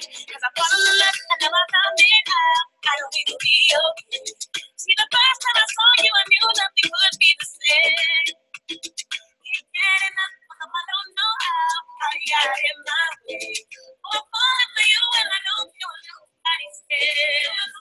Cause I fall in love and now I found it out. I don't think it'll be okay. See, the first time I saw you, I knew nothing would be the same. Can't get enough, I don't know how you got in my way. Oh, I'm falling for you and I don't feel nobody scared.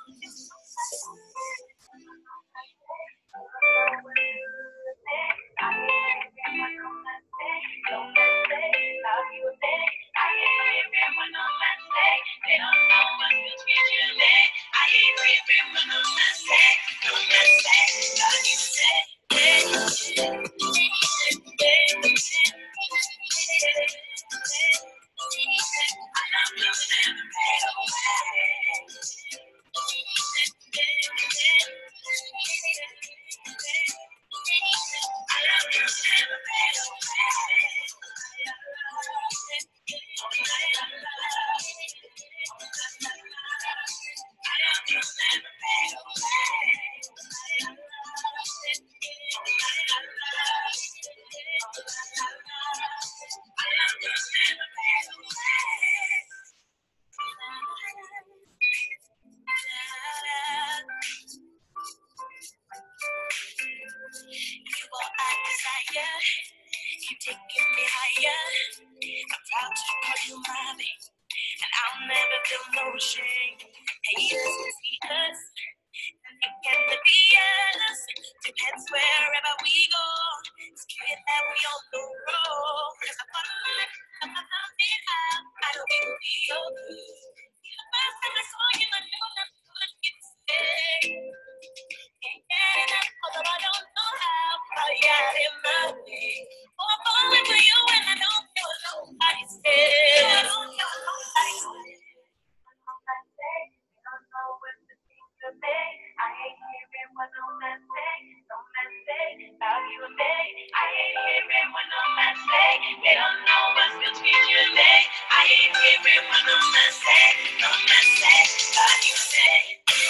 Keep taking me higher. I'm proud to call you my babe, and I'll never feel no shame. Haters can see us, and they can be us. Depends wherever we go. It's clear that we on the road. Cause I found it out. I don't think it'll be okay. The first time I saw you, I knew nothing could be the same. Can't get enough, although I don't know how you got in my way. Oh, I'm falling for you and I don't feel nobody scared. I don't feel nobody scared. Don't know what to think of me. I ain't hearing what no man say. No man say about you and me. I ain't hearing what no man say. They don't know what's between you and me. I ain't hearing what no man say. No man say about you and me.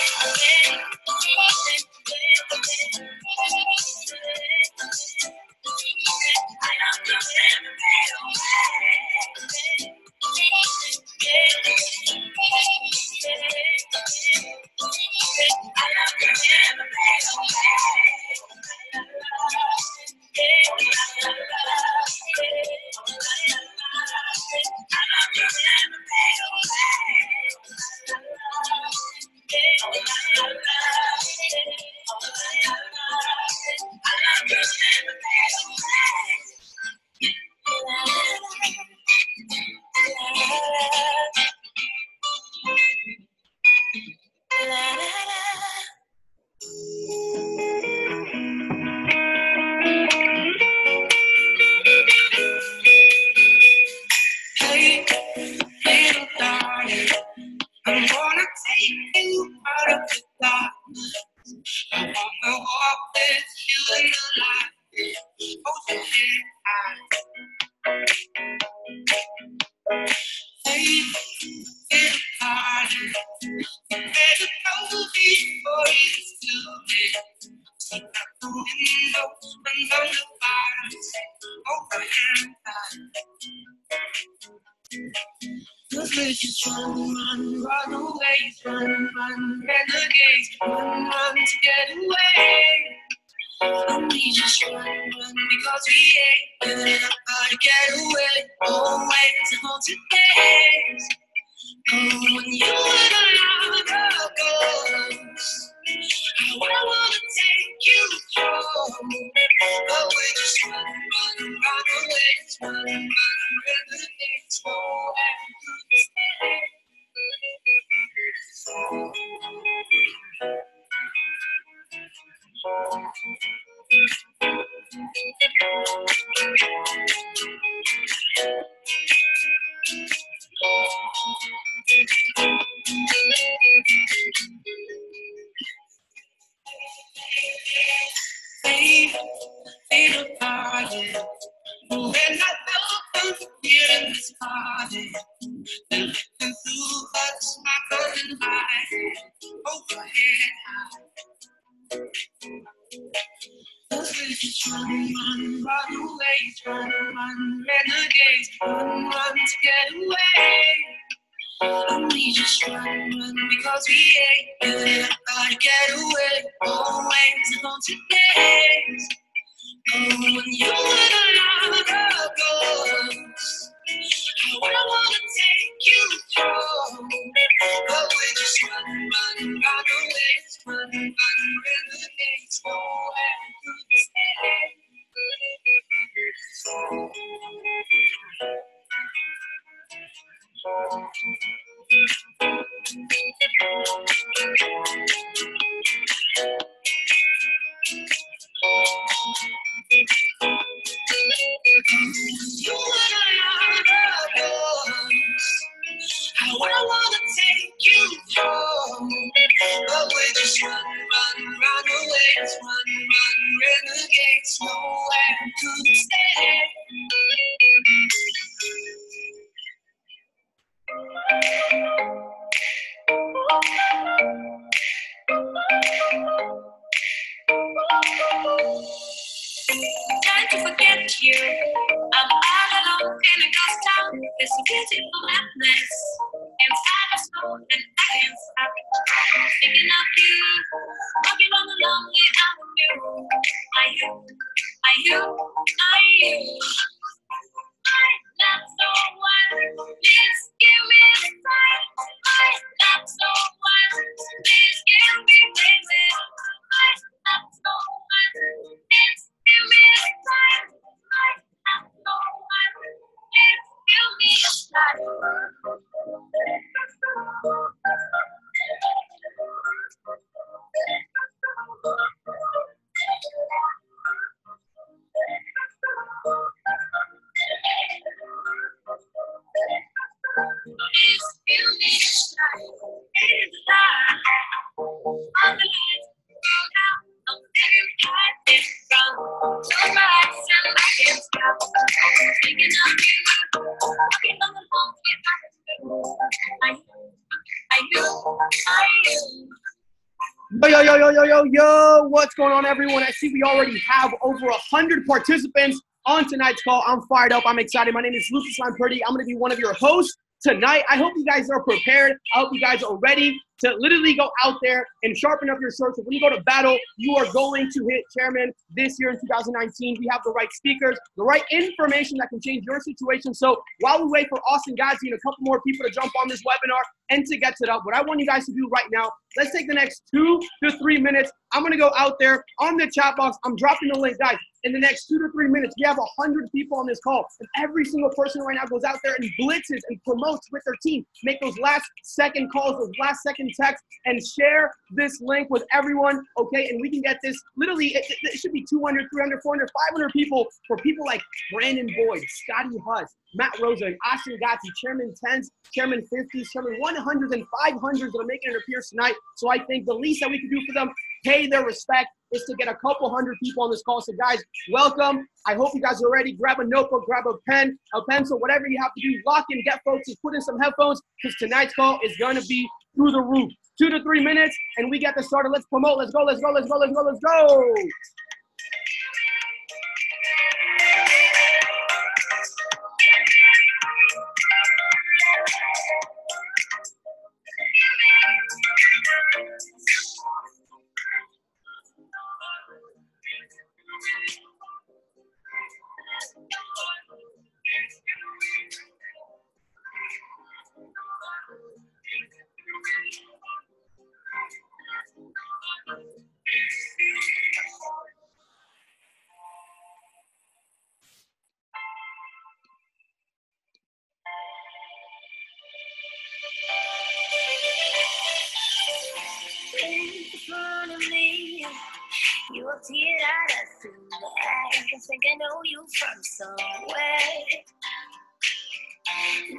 we just run because we hate you. Gotta get away, always on today's. Oh, when you were the love of ghosts, how I wanna take you home. But we just run away, run, renegades, nowhere to stay. You wanna how I wanna take you home, but we just run away, run, renegades, nowhere to stay. Trying to forget you, I'm all alone in a ghost town. There's a beautiful madness inside my soul, and I can't stop thinking of you, walking on the lonely avenue. Are you, are you, are you? I'm not so wild, please give me a sign. I'm not so wild, please give me crazy. I'm not so wild, please give me a sign. I'm not so wild, please give me a sign. Yo, what's going on, everyone? I see we already have over 100 participants on tonight's call. I'm fired up. I'm excited. My name is Lampertti. I'm going to be one of your hosts tonight. I hope you guys are prepared. I hope you guys are ready to literally go out there and sharpen up your sword. So when you go to battle, you are going to hit chairman this year in 2019. We have the right speakers, the right information that can change your situation. So while we wait for Austin, Godsey, and a couple more people to jump on this webinar and to get set up, what I want you guys to do right now, let's take the next 2 to 3 minutes. I'm going to go out there on the chat box. I'm dropping the link, guys. In the next 2 to 3 minutes, we have 100 people on this call. And every single person right now goes out there and blitzes and promotes with their team. Make those last second calls, those last second texts, and share this link with everyone, okay? And we can get this, literally, it should be 200, 300, 400, 500 people for people like Brandon Boyd, Scotty Huss, Matt Rosa, and Austin Godsey, Chairman 10s, Chairman 50s, Chairman 100s, and 500s that are making an appearance tonight. So I think the least that we can do for them, pay their respect, is to get a couple hundred people on this call. So guys, welcome. I hope you guys are ready. Grab a notebook, grab a pen, a pencil, whatever you have to do. Lock in, get focused, put in some headphones, because tonight's call is going to be through the roof. 2 to 3 minutes, and we get this started. Let's promote. Let's go, let's go, let's go, let's go, let's go. You appeared out of thin air. I think I know you from somewhere.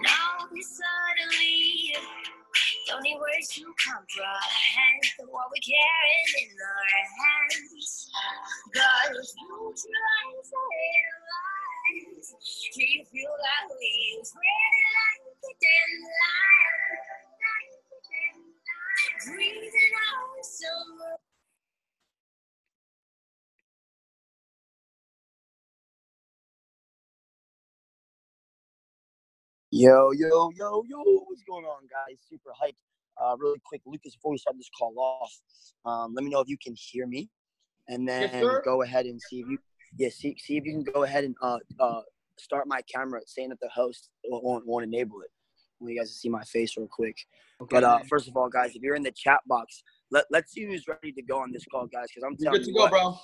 Now suddenly don't need words to comprehend what we're carrying in our hands. God's neutralized lies. Do you feel that we spread like the dead line? Breathing out summer. Yo, what's going on, guys? Super hyped. Really quick, Lucas, before we start this call off, let me know if you can hear me, and then go ahead and see if you can go ahead and start my camera saying that the host won't enable it. I want you guys to see my face real quick. Okay. But first of all, guys, if you're in the chat box, let's see who's ready to go on this call, guys, because I'm telling you what, bro.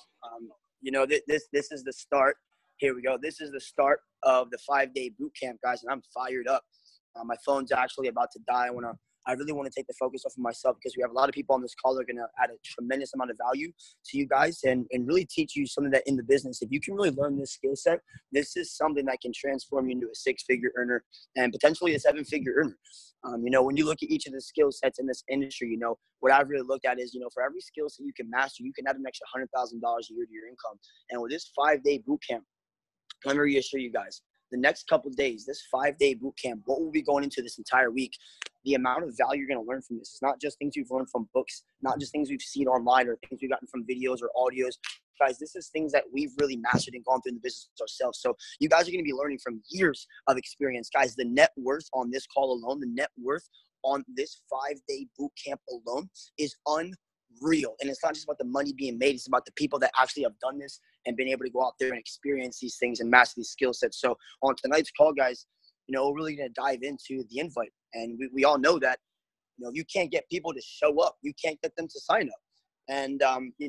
This is the start. Here we go. This is the start of the 5-day boot camp, guys, and I'm fired up. My phone's actually about to die. I really want to take the focus off of myself because we have a lot of people on this call that are going to add a tremendous amount of value to you guys and really teach you something that in the business, if you can really learn this skill set, this is something that can transform you into a 6-figure earner and potentially a 7-figure earner. When you look at each of the skill sets in this industry, what I've really looked at is, for every skill set you can master, you can add an extra $100,000 a year to your income. And with this 5-day boot camp, let me reassure you guys, the next couple of days, this 5-day boot camp, what we'll be going into this entire week, the amount of value you're going to learn from this is not just things we've learned from books, not just things we've seen online or things we've gotten from videos or audios. Guys, this is things that we've really mastered and gone through in the business ourselves. So you guys are going to be learning from years of experience. Guys, the net worth on this call alone, the net worth on this 5-day boot camp alone is unreal. And it's not just about the money being made. It's about the people that actually have done this and been able to go out there and experience these things and master these skill sets. So on tonight's call, guys, we're really going to dive into the invite. And we all know that, you can't get people to show up. You can't get them to sign up. And,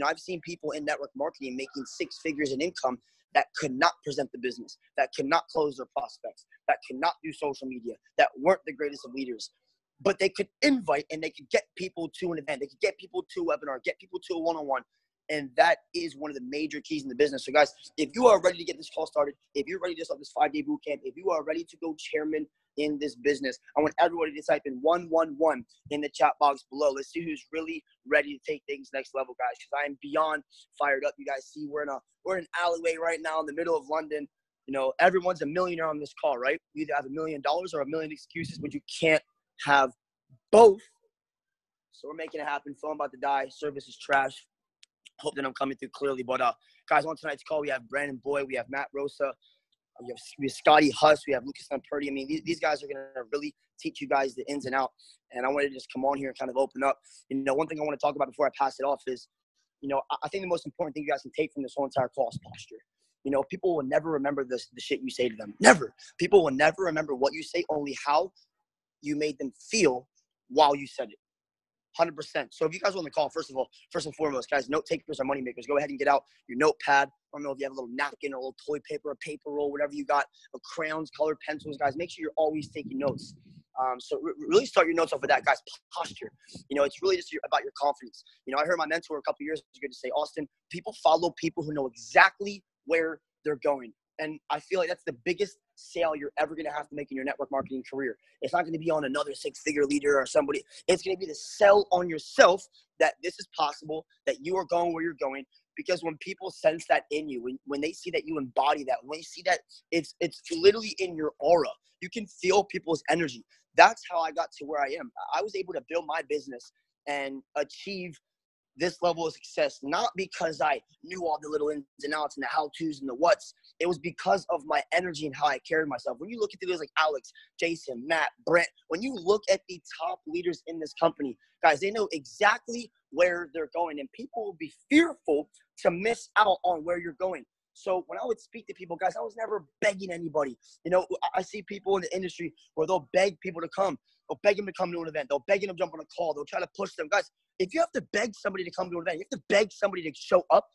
I've seen people in network marketing making 6 figures in income that could not present the business, that could not close their prospects, that could not do social media, that weren't the greatest of leaders. But they could invite and they could get people to an event. They could get people to a webinar, get people to a one-on-one. And that is one of the major keys in the business. So, guys, if you are ready to get this call started, if you're ready to start this 5-day boot camp, if you are ready to go chairman in this business, I want everybody to type in 111 in the chat box below. Let's see who's really ready to take things next level, guys, because I am beyond fired up. You guys see we're in an alleyway right now in the middle of London. Everyone's a millionaire on this call, right? You either have $1 million or a million excuses, but you can't have both. So we're making it happen. Phone about to die. Service is trash. Hope that I'm coming through clearly. But guys, on tonight's call, we have Brandon Boyd, we have Matt Rosa, we have Scotty Huss, we have Lucas Lampertti. I mean, these guys are going to really teach you guys the ins and out. And I wanted to just come on here and kind of open up. One thing I want to talk about before I pass it off is, I think the most important thing you guys can take from this whole entire call is posture. People will never remember the shit you say to them. Never. People will never remember what you say, only how you made them feel while you said it. 100%. So if you guys are on the call, first and foremost, guys, note takers are money makers. Go ahead and get out your notepad. I don't know if you have a little napkin or a little toilet paper, a paper roll, whatever you got, crayons, colored pencils, guys. Make sure you're always taking notes. So really start your notes off of that, guys. Posture. It's really just about your confidence. I heard my mentor a couple years ago to say, Austin, people follow people who know exactly where they're going. And I feel like that's the biggest sale you're ever going to have to make in your network marketing career. It's not going to be on another 6-figure leader or somebody. It's going to be the sell on yourself that this is possible, that you are going where you're going. Because when people sense that in you, when they see that you embody that, when they see that it's literally in your aura, you can feel people's energy. That's how I got to where I am. I was able to build my business and achieve this level of success, not because I knew all the little ins and outs and the how-tos and the whats. It was because of my energy and how I carried myself. When you look at the leaders like Alex, Jason, Matt, Brent, when you look at the top leaders in this company, guys, they know exactly where they're going, and people will be fearful to miss out on where you're going. So when I would speak to people, guys, I was never begging anybody. I see people in the industry where they'll beg people to come. They'll beg them to come to an event. They'll beg them to jump on a call. They'll try to push them. Guys, if you have to beg somebody to come to an event, you have to beg somebody to show up.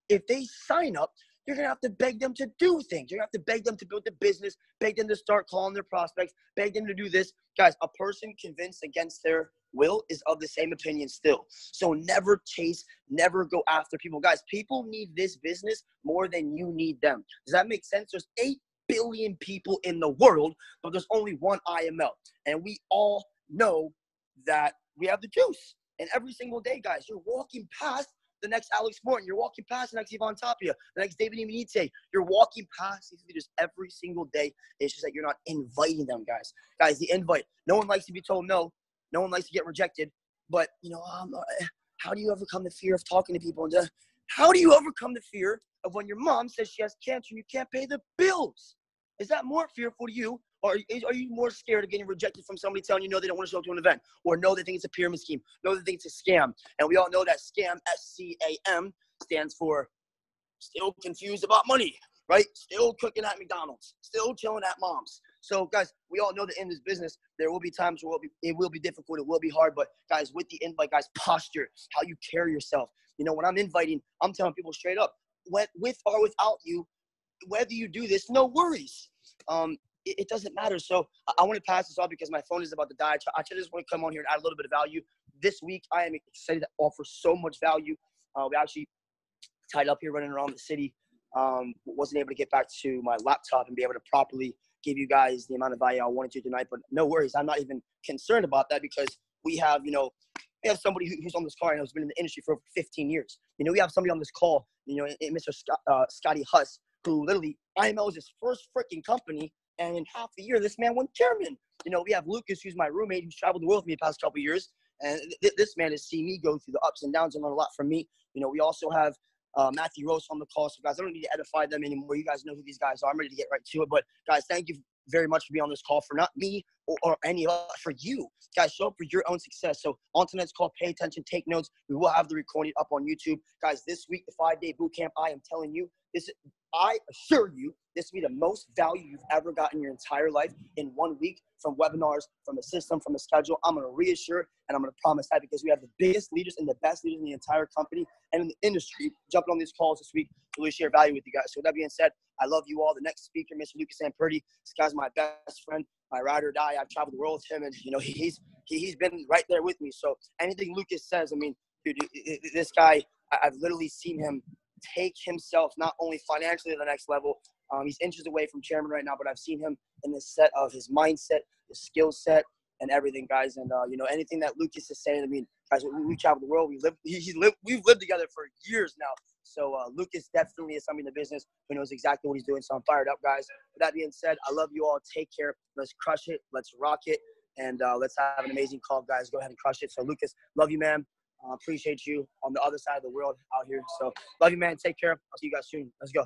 If they sign up, you're going to have to beg them to do things. You're going to have to beg them to build the business, beg them to start calling their prospects, beg them to do this. Guys, a person convinced against their will is of the same opinion still. So never chase, never go after people. Guys, people need this business more than you need them. Does that make sense? There's 8 billion people in the world, but there's only one IML. And we all know that we have the juice. And every single day, guys, you're walking past the next Alex Morton. You're walking past the next Yvonne Tapia, the next David Emanite. You're walking past these leaders every single day. It's just that you're not inviting them, guys. Guys, the invite. No one likes to be told no. No one likes to get rejected. But, how do you overcome the fear of talking to people? And how do you overcome the fear of when your mom says she has cancer and you can't pay the bills? Is that more fearful to you, Or are you more scared of getting rejected from somebody telling you no, they don't want to show up to an event, or no, they think it's a pyramid scheme, no, they think it's a scam? And we all know that scam, SCAM, stands for still confused about money, right? Still cooking at McDonald's, still chilling at mom's. So, guys, we all know that in this business, there will be times where it will be difficult, it will be hard. But, guys, with the invite, guys, posture, how you carry yourself. You know, when I'm inviting, I'm telling people straight up, with or without you, whether you do this, no worries. It doesn't matter. So I want to pass this off because my phone is about to die. I just want to come on here and add a little bit of value. This week, I am excited to offer so much value. We actually tied up here running around the city. Wasn't able to get back to my laptop and be able to properly give you guys the amount of value I wanted to tonight. But no worries. I'm not even concerned about that because we have, we have somebody who's on this call and who's been in the industry for over 15 years. We have somebody on this call, Mr. Scotty Huss, who literally IML is his first freaking company. And in half a year, this man went chairman. We have Lucas, who's my roommate, who's traveled the world with me the past couple of years. And this man has seen me go through the ups and downs and learn a lot from me. We also have Matthew Rose on the call. So, guys, I don't need to edify them anymore. You guys know who these guys are. I'm ready to get right to it. But, guys, thank you very much for being on this call, for not me or any of us, for you. Guys, show up for your own success. So on tonight's call, pay attention, take notes. We will have the recording up on YouTube. Guys, this week, the 5-day boot camp, I am telling you, I assure you, this will be the most value you've ever gotten in your entire life in 1 week, from webinars, from a system, from a schedule. I'm going to reassure and I'm going to promise that because we have the biggest leaders and the best leaders in the entire company and in the industry jumping on these calls this week to really share value with you guys. So with that being said, I love you all. The next speaker, Mr. Lucas Lampertti. This guy's my best friend, my ride or die. I've traveled the world with him, and he's been right there with me. So anything Lucas says, I mean, dude, this guy, I've literally seen him take himself not only financially to the next level. He's inches away from chairman right now, but I've seen him in the set of his mindset, his skill set, and everything, guys. And anything that Lucas is saying, I mean, guys, we travel the world. We've lived together for years now. So Lucas definitely is somebody in the business who knows exactly what he's doing. So I'm fired up, guys. With that being said, I love you all. Take care. Let's crush it. Let's rock it. And let's have an amazing call, guys. Go ahead and crush it. So Lucas, love you, man. Appreciate you on the other side of the world out here. So love you, man. Take care. I'll see you guys soon. Let's go.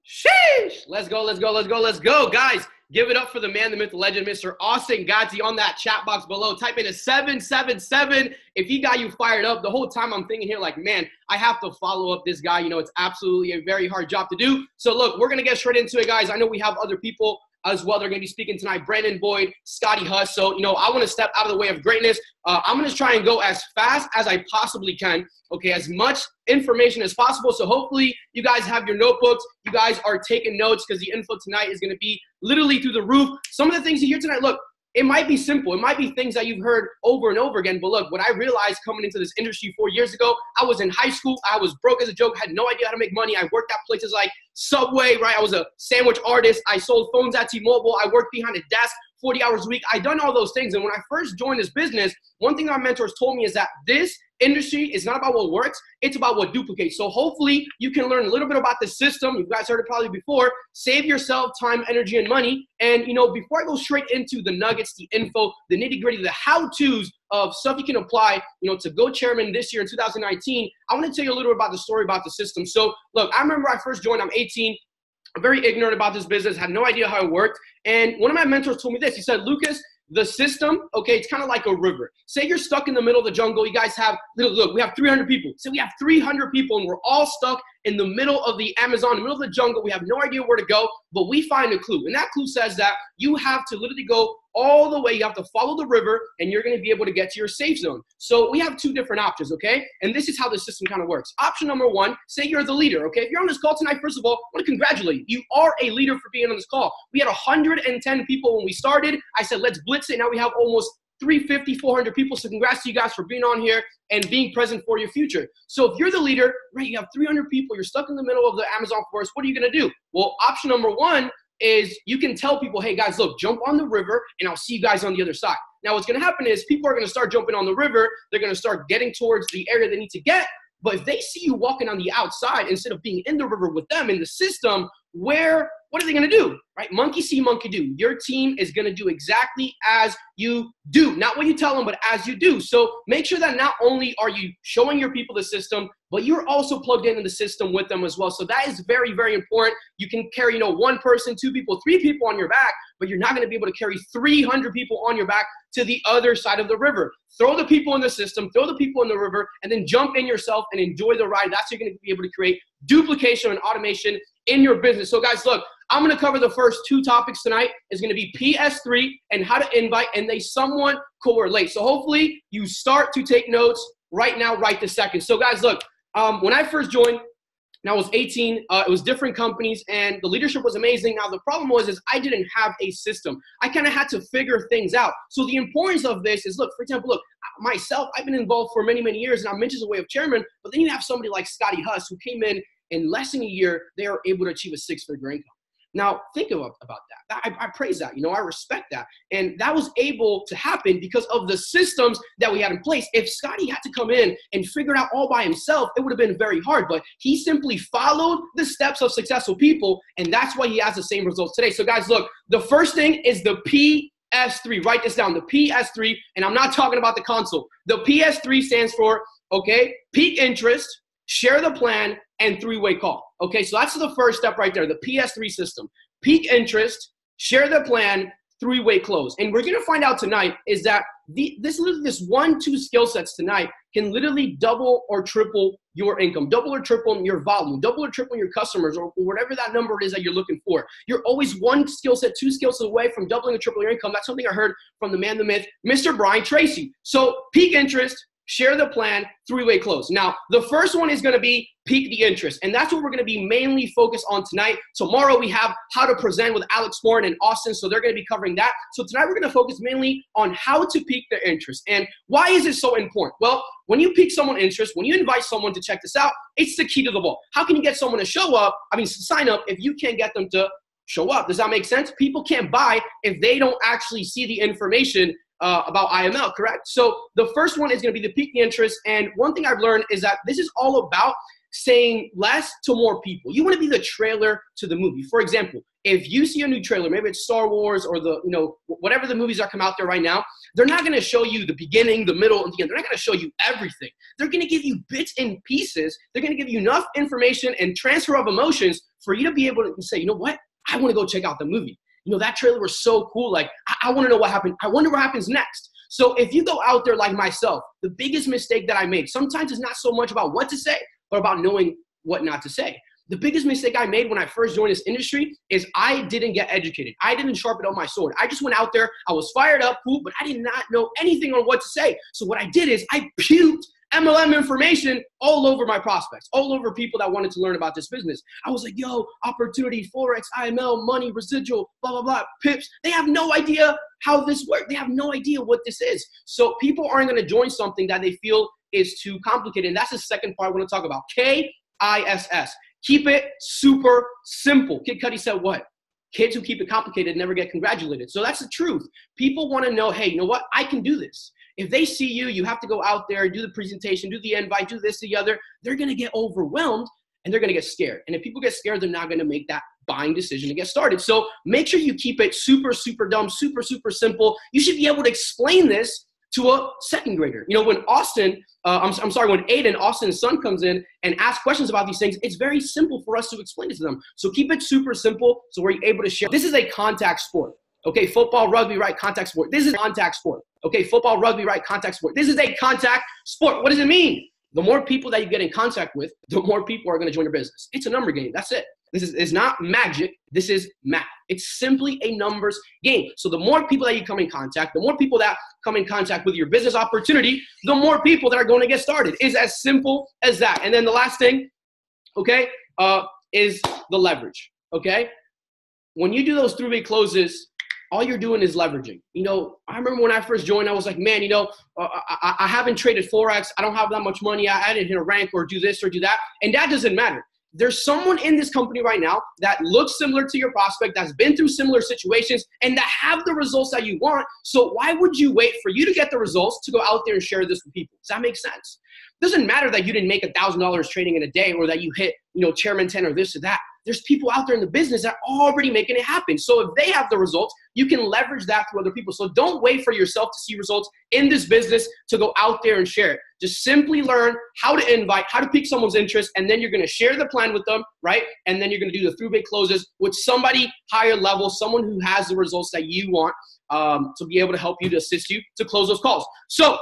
Sheesh! Let's go, guys. Give it up for the man, the myth, the legend, Mr. Austin Godsey, on that chat box below. Type in a 777 if he got you fired up. The whole time I'm thinking here, like, man, I have to follow up this guy. It's absolutely a very hard job to do. So look, we're gonna get straight into it, guys. I know we have other people as well. They're going to be speaking tonight. Brandon Boyd, Scotty Huss. So, I want to step out of the way of greatness. I'm going to try and go as fast as I possibly can. Okay, as much information as possible. So hopefully you guys have your notebooks. You guys are taking notes because the info tonight is going to be literally through the roof. Some of the things you hear tonight, look, it might be simple. It might be things that you've heard over and over again. But look, what I realized coming into this industry 4 years ago, I was in high school. I was broke as a joke, had no idea how to make money. I worked at places like Subway, right? I was a sandwich artist. I sold phones at T-Mobile. I worked behind a desk 40 hours a week. I done all those things. And when I first joined this business, one thing our mentors told me is that this industry is not about what works. It's about what duplicates. So hopefully you can learn a little bit about the system. You guys heard it probably before. Save yourself time, energy, and money. And, before I go straight into the nuggets, the info, the nitty gritty, the how-tos of stuff you can apply, to go chairman this year in 2019, I want to tell you a little bit about the story about the system. So look, I remember I first joined, I'm 18. I'm very ignorant about this business, had no idea how it worked. And one of my mentors told me this. He said, Lucas, the system, okay, it's kind of like a river. Say you're stuck in the middle of the jungle. You guys have, look, we have 300 people. Say we have 300 people and we're all stuck in the middle of the Amazon, in the middle of the jungle. We have no idea where to go, but we find a clue. And that clue says that you have to literally go all the way. You have to follow the river and you're going to be able to get to your safe zone. So we have two different options, okay? And this is how the system kind of works. Option number one, say you're the leader, okay? If you're on this call tonight, first of all, I want to congratulate you. You are a leader for being on this call. We had 110 people when we started. I said, let's blitz it. Now we have almost 350, 400 people. So congrats to you guys for being on here and being present for your future. So if you're the leader, right, you have 300 people, you're stuck in the middle of the Amazon forest, what are you going to do? Well, option number one is you can tell people, hey guys, look, jump on the river and I'll see you guys on the other side. Now what's going to happen is people are going to start jumping on the river. They're going to start getting towards the area they need to get. But if they see you walking on the outside instead of being in the river with them in the system, what are they going to do, right? Monkey see, monkey do. Your team is going to do exactly as you do, not what you tell them, but as you do. So make sure that not only are you showing your people the system, but you're also plugged into the system with them as well. So that is very, very important. You can carry, one person, two people, three people on your back, but you're not going to be able to carry 300 people on your back to the other side of the river. Throw the people in the system, throw the people in the river, and then jump in yourself and enjoy the ride. That's how you're going to be able to create duplication and automation in your business. So guys, look, I'm going to cover the first two topics tonight. It's going to be PS3 and how to invite, and they somewhat correlate. So hopefully you start to take notes right now, right this second. So guys, look, when I first joined, and I was 18, it was different companies, and the leadership was amazing. Now, the problem was I didn't have a system. I kind of had to figure things out. So the importance of this is, look, for example, look, myself, I've been involved for many, many years, and I'm Minch's way of chairman, but then you have somebody like Scotty Huss who came in less than a year, they are able to achieve a six-figure income. Now, think about that. I praise that. I respect that. And that was able to happen because of the systems that we had in place. If Scotty had to come in and figure it out all by himself, it would have been very hard. But he simply followed the steps of successful people, and that's why he has the same results today. So, guys, look, the first thing is the PS3. Write this down, the PS3. And I'm not talking about the console. The PS3 stands for, peak interest, share the plan, and three-way call. Okay, so that's the first step right there, the PS3 system. Peak interest, share the plan, three-way close. And we're going to find out tonight is that this 1-2 skill sets tonight can literally double or triple your income, double or triple your volume, double or triple your customers, or whatever that number is that you're looking for. You're always one skill set, two skill sets away from doubling or tripling your income. That's something I heard from the man, the myth, Mr. Brian Tracy. So peak interest, share the plan, three-way close. Now, the first one is going to be peak the interest, and that's what we're going to be mainly focused on tonight. Tomorrow, we have how to present with Alex Morin and Austin, so they're going to be covering that. So tonight, we're going to focus mainly on how to peak their interest. And why is it so important? Well, when you peak someone's interest, when you invite someone to check this out, it's the key to the ball. How can you get someone to sign up if you can't get them to show up? Does that make sense? People can't buy if they don't actually see the information about IML, correct? So the first one is going to be the peak interest. And one thing I've learned is that this is all about saying less to more people. You want to be the trailer to the movie. For example, if you see a new trailer, maybe it's Star Wars or whatever the movies that come out there right now, they're not going to show you the beginning, the middle, and the end. They're not going to show you everything. They're going to give you bits and pieces. They're going to give you enough information and transfer of emotions for you to be able to say, you know what? I want to go check out the movie. That trailer was so cool. Like, I want to know what happened. I wonder what happens next. So if you go out there like myself, the biggest mistake that I made, sometimes it's not so much about what to say, but about knowing what not to say. The biggest mistake I made when I first joined this industry is I didn't get educated. I didn't sharpen up my sword. I just went out there. I was fired up, cool, but I did not know anything on what to say. So what I did is I puked MLM information all over my prospects, all over people that wanted to learn about this business. I was like, yo, opportunity, Forex, IML, money, residual, blah, blah, blah, pips. They have no idea how this works. They have no idea what this is. So people aren't going to join something that they feel is too complicated. And that's the second part I want to talk about, KISS. Keep it super simple. Kid Cudi said what? Kids who keep it complicated never get congratulated. So that's the truth. People want to know, hey, you know what? I can do this. If they see you have to go out there, do the presentation, do the invite, do this, the other, they're going to get overwhelmed and they're going to get scared. And if people get scared, they're not going to make that buying decision to get started. So make sure you keep it super, super dumb, super, super simple. You should be able to explain this to a second grader. When when Aiden, Austin's son, comes in and asks questions about these things, it's very simple for us to explain it to them. So keep it super simple so we're able to share. This is a contact sport. Okay, football, rugby, right, contact sport. This is a contact sport. Okay, football, rugby, right, contact sport. This is a contact sport. What does it mean? The more people that you get in contact with, the more people are going to join your business. It's a number game. That's it. This is not magic. This is math. It's simply a numbers game. So the more people that you come in contact, the more people that come in contact with your business opportunity, the more people that are going to get started. It's as simple as that. And then the last thing, is the leverage. Okay? When you do those three-way closes, all you're doing is leveraging. I remember when I first joined, I was like, man, I haven't traded Forex. I don't have that much money. I didn't hit a rank or do this or do that. And that doesn't matter. There's someone in this company right now that looks similar to your prospect, that's been through similar situations, and that have the results that you want. So why would you wait for you to get the results to go out there and share this with people? Does that make sense? It doesn't matter that you didn't make $1,000 trading in a day or that you hit, chairman 10 or this or that. there's people out there in the business that are already making it happen. So if they have the results, you can leverage that to other people. So don't wait for yourself to see results in this business to go out there and share it. Just simply learn how to invite, how to pique someone's interest, and then you're going to share the plan with them, right? And then you're going to do the three-way closes with somebody higher level, someone who has the results that you want to be able to help you, to assist you to close those calls. So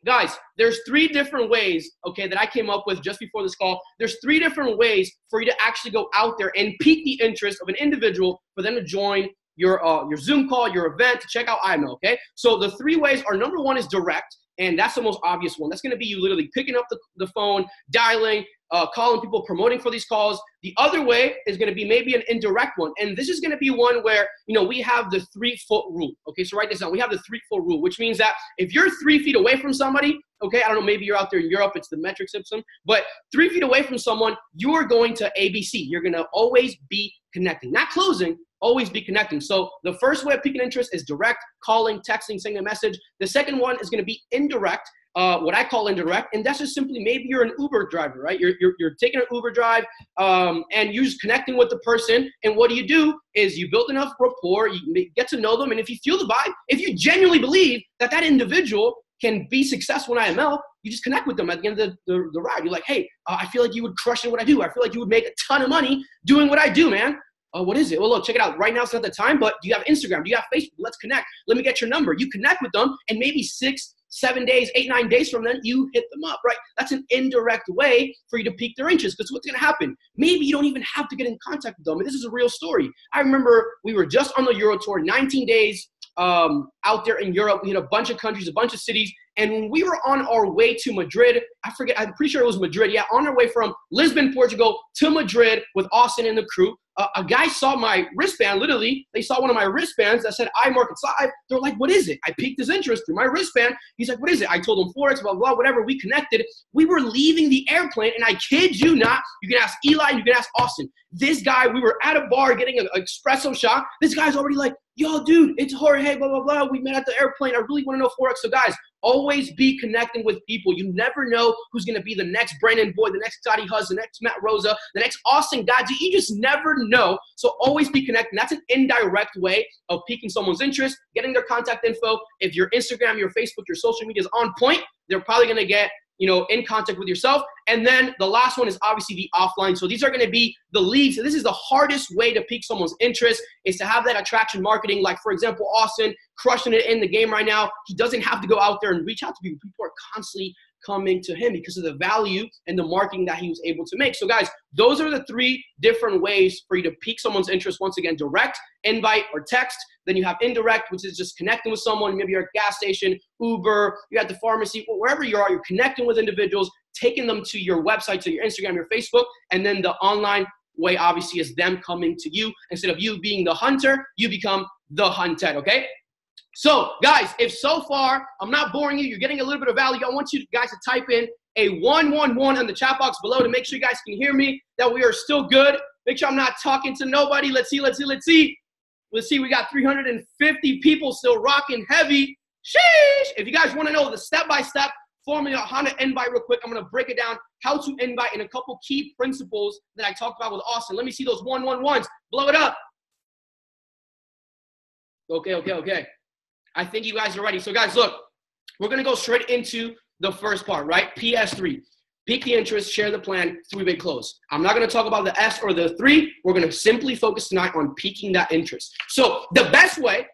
guys, there's 3 different ways, okay, that I came up with just before this call. There's 3 different ways for you to actually go out there and pique the interest of an individual for them to join your Zoom call, your event, to check out IMO, okay? So the 3 ways are, number 1 is direct, and that's the most obvious one. That's going to be you literally picking up the phone, dialing, calling people, promoting for these calls. The other way is going to be maybe an indirect one. And this is going to be one where, we have the 3-foot rule. Okay, so write this down. We have the 3-foot rule, which means that if you're 3 feet away from somebody, okay, I don't know, maybe you're out there in Europe, it's the metric system, but 3 feet away from someone, you're going to ABC. You're going to always be connecting. Not closing, always be connecting. So the first way of piquing interest is direct, calling, texting, sending a message. The second one is going to be indirect, what I call indirect, and that's just simply maybe you're an Uber driver, right? You're taking an Uber drive, and you're just connecting with the person, and what do is you build enough rapport, you get to know them, and if you feel the vibe, if you genuinely believe that that individual can be successful in IML, you just connect with them at the end of the ride. You're like, hey, I feel like you would crush in what I do. I feel like you would make a ton of money doing what I do, man. What is it? Well, look, check it out. Right now, it's not the time, but do you have Instagram? Do you have Facebook? Let's connect. Let me get your number. You connect with them, and maybe 6, 7 days, 8, 9 days from then, you hit them up, right? That's an indirect way for you to pique their interest, because what's going to happen? Maybe you don't even have to get in contact with them. And this is a real story. I remember we were just on the Euro Tour, 19 days out there in Europe. We hit a bunch of countries, a bunch of cities. And when we were on our way to Madrid, I'm pretty sure it was Madrid. Yeah, on our way from Lisbon, Portugal to Madrid with Austin and the crew, a guy saw my wristband, literally. They saw one of my wristbands that said iMarkets5. They're like, what is it? I piqued his interest through my wristband. He's like, what is it? I told him Forex, blah, blah, whatever. We connected. We were leaving the airplane, and I kid you not, you can ask Eli, you can ask Austin. This guy, we were at a bar getting an espresso shot. This guy's already like, yo, dude, it's Jorge, blah, blah, blah. We met at the airplane. I really want to know Forex. So guys, always be connecting with people. You never know who's going to be the next Brandon Boyd, the next Scotty Huss, the next Matt Rosa, the next Austin Godsey. You just never know. So always be connecting. That's an indirect way of piquing someone's interest, getting their contact info. If your Instagram, your Facebook, your social media is on point, they're probably going to get in contact with yourself. And then the last one is obviously the offline. So these are going to be the leads. So this is the hardest way to pique someone's interest, is to have that attraction marketing. Like, for example, Austin crushing it in the game right now. He doesn't have to go out there and reach out to people. People are constantly coming to him because of the value and the marketing that he was able to make. So guys, those are the 3 different ways for you to pique someone's interest. Once again, direct, invite, or text. Then you have indirect, which is just connecting with someone. Maybe you're at a gas station, Uber, you're at the pharmacy, wherever you are, you're connecting with individuals, taking them to your website, to your Instagram, your Facebook. And then the online way, obviously, is them coming to you. Instead of you being the hunter, you become the hunted, okay? So, guys, if so far I'm not boring you, you're getting a little bit of value, I want you guys to type in a 111 in the chat box below to make sure you guys can hear me, that we are still good. Make sure I'm not talking to nobody. Let's see. Let's see, we got 350 people still rocking heavy. Sheesh! If you guys want to know the step-by-step formula on how to invite real quick, I'm going to break it down, how to invite, and a couple key principles that I talked about with Austin. Let me see those 111s. Blow it up. Okay. I think you guys are ready. So guys, look, we're going to go straight into the first part, right? PS3. Pique the interest, share the plan, 3-way close. I'm not going to talk about the S or the 3. We're going to simply focus tonight on piquing that interest. So the best way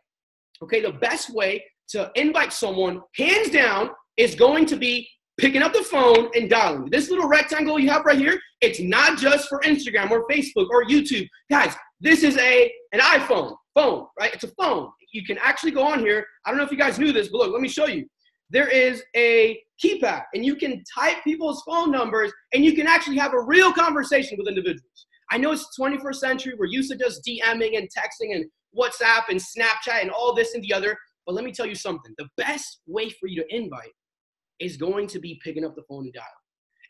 to invite someone, hands down, is going to be picking up the phone and dialing. This little rectangle you have right here, it's not just for Instagram or Facebook or YouTube. Guys, this is an iPhone phone, right? It's a phone. You can actually go on here. I don't know if you guys knew this, but look, let me show you. There is a keypad, and you can type people's phone numbers, and you can actually have a real conversation with individuals. I know it's 21st century. We're used to just DMing and texting and WhatsApp and Snapchat and all this and the other, but let me tell you something. The best way for you to invite is going to be picking up the phone and dialing.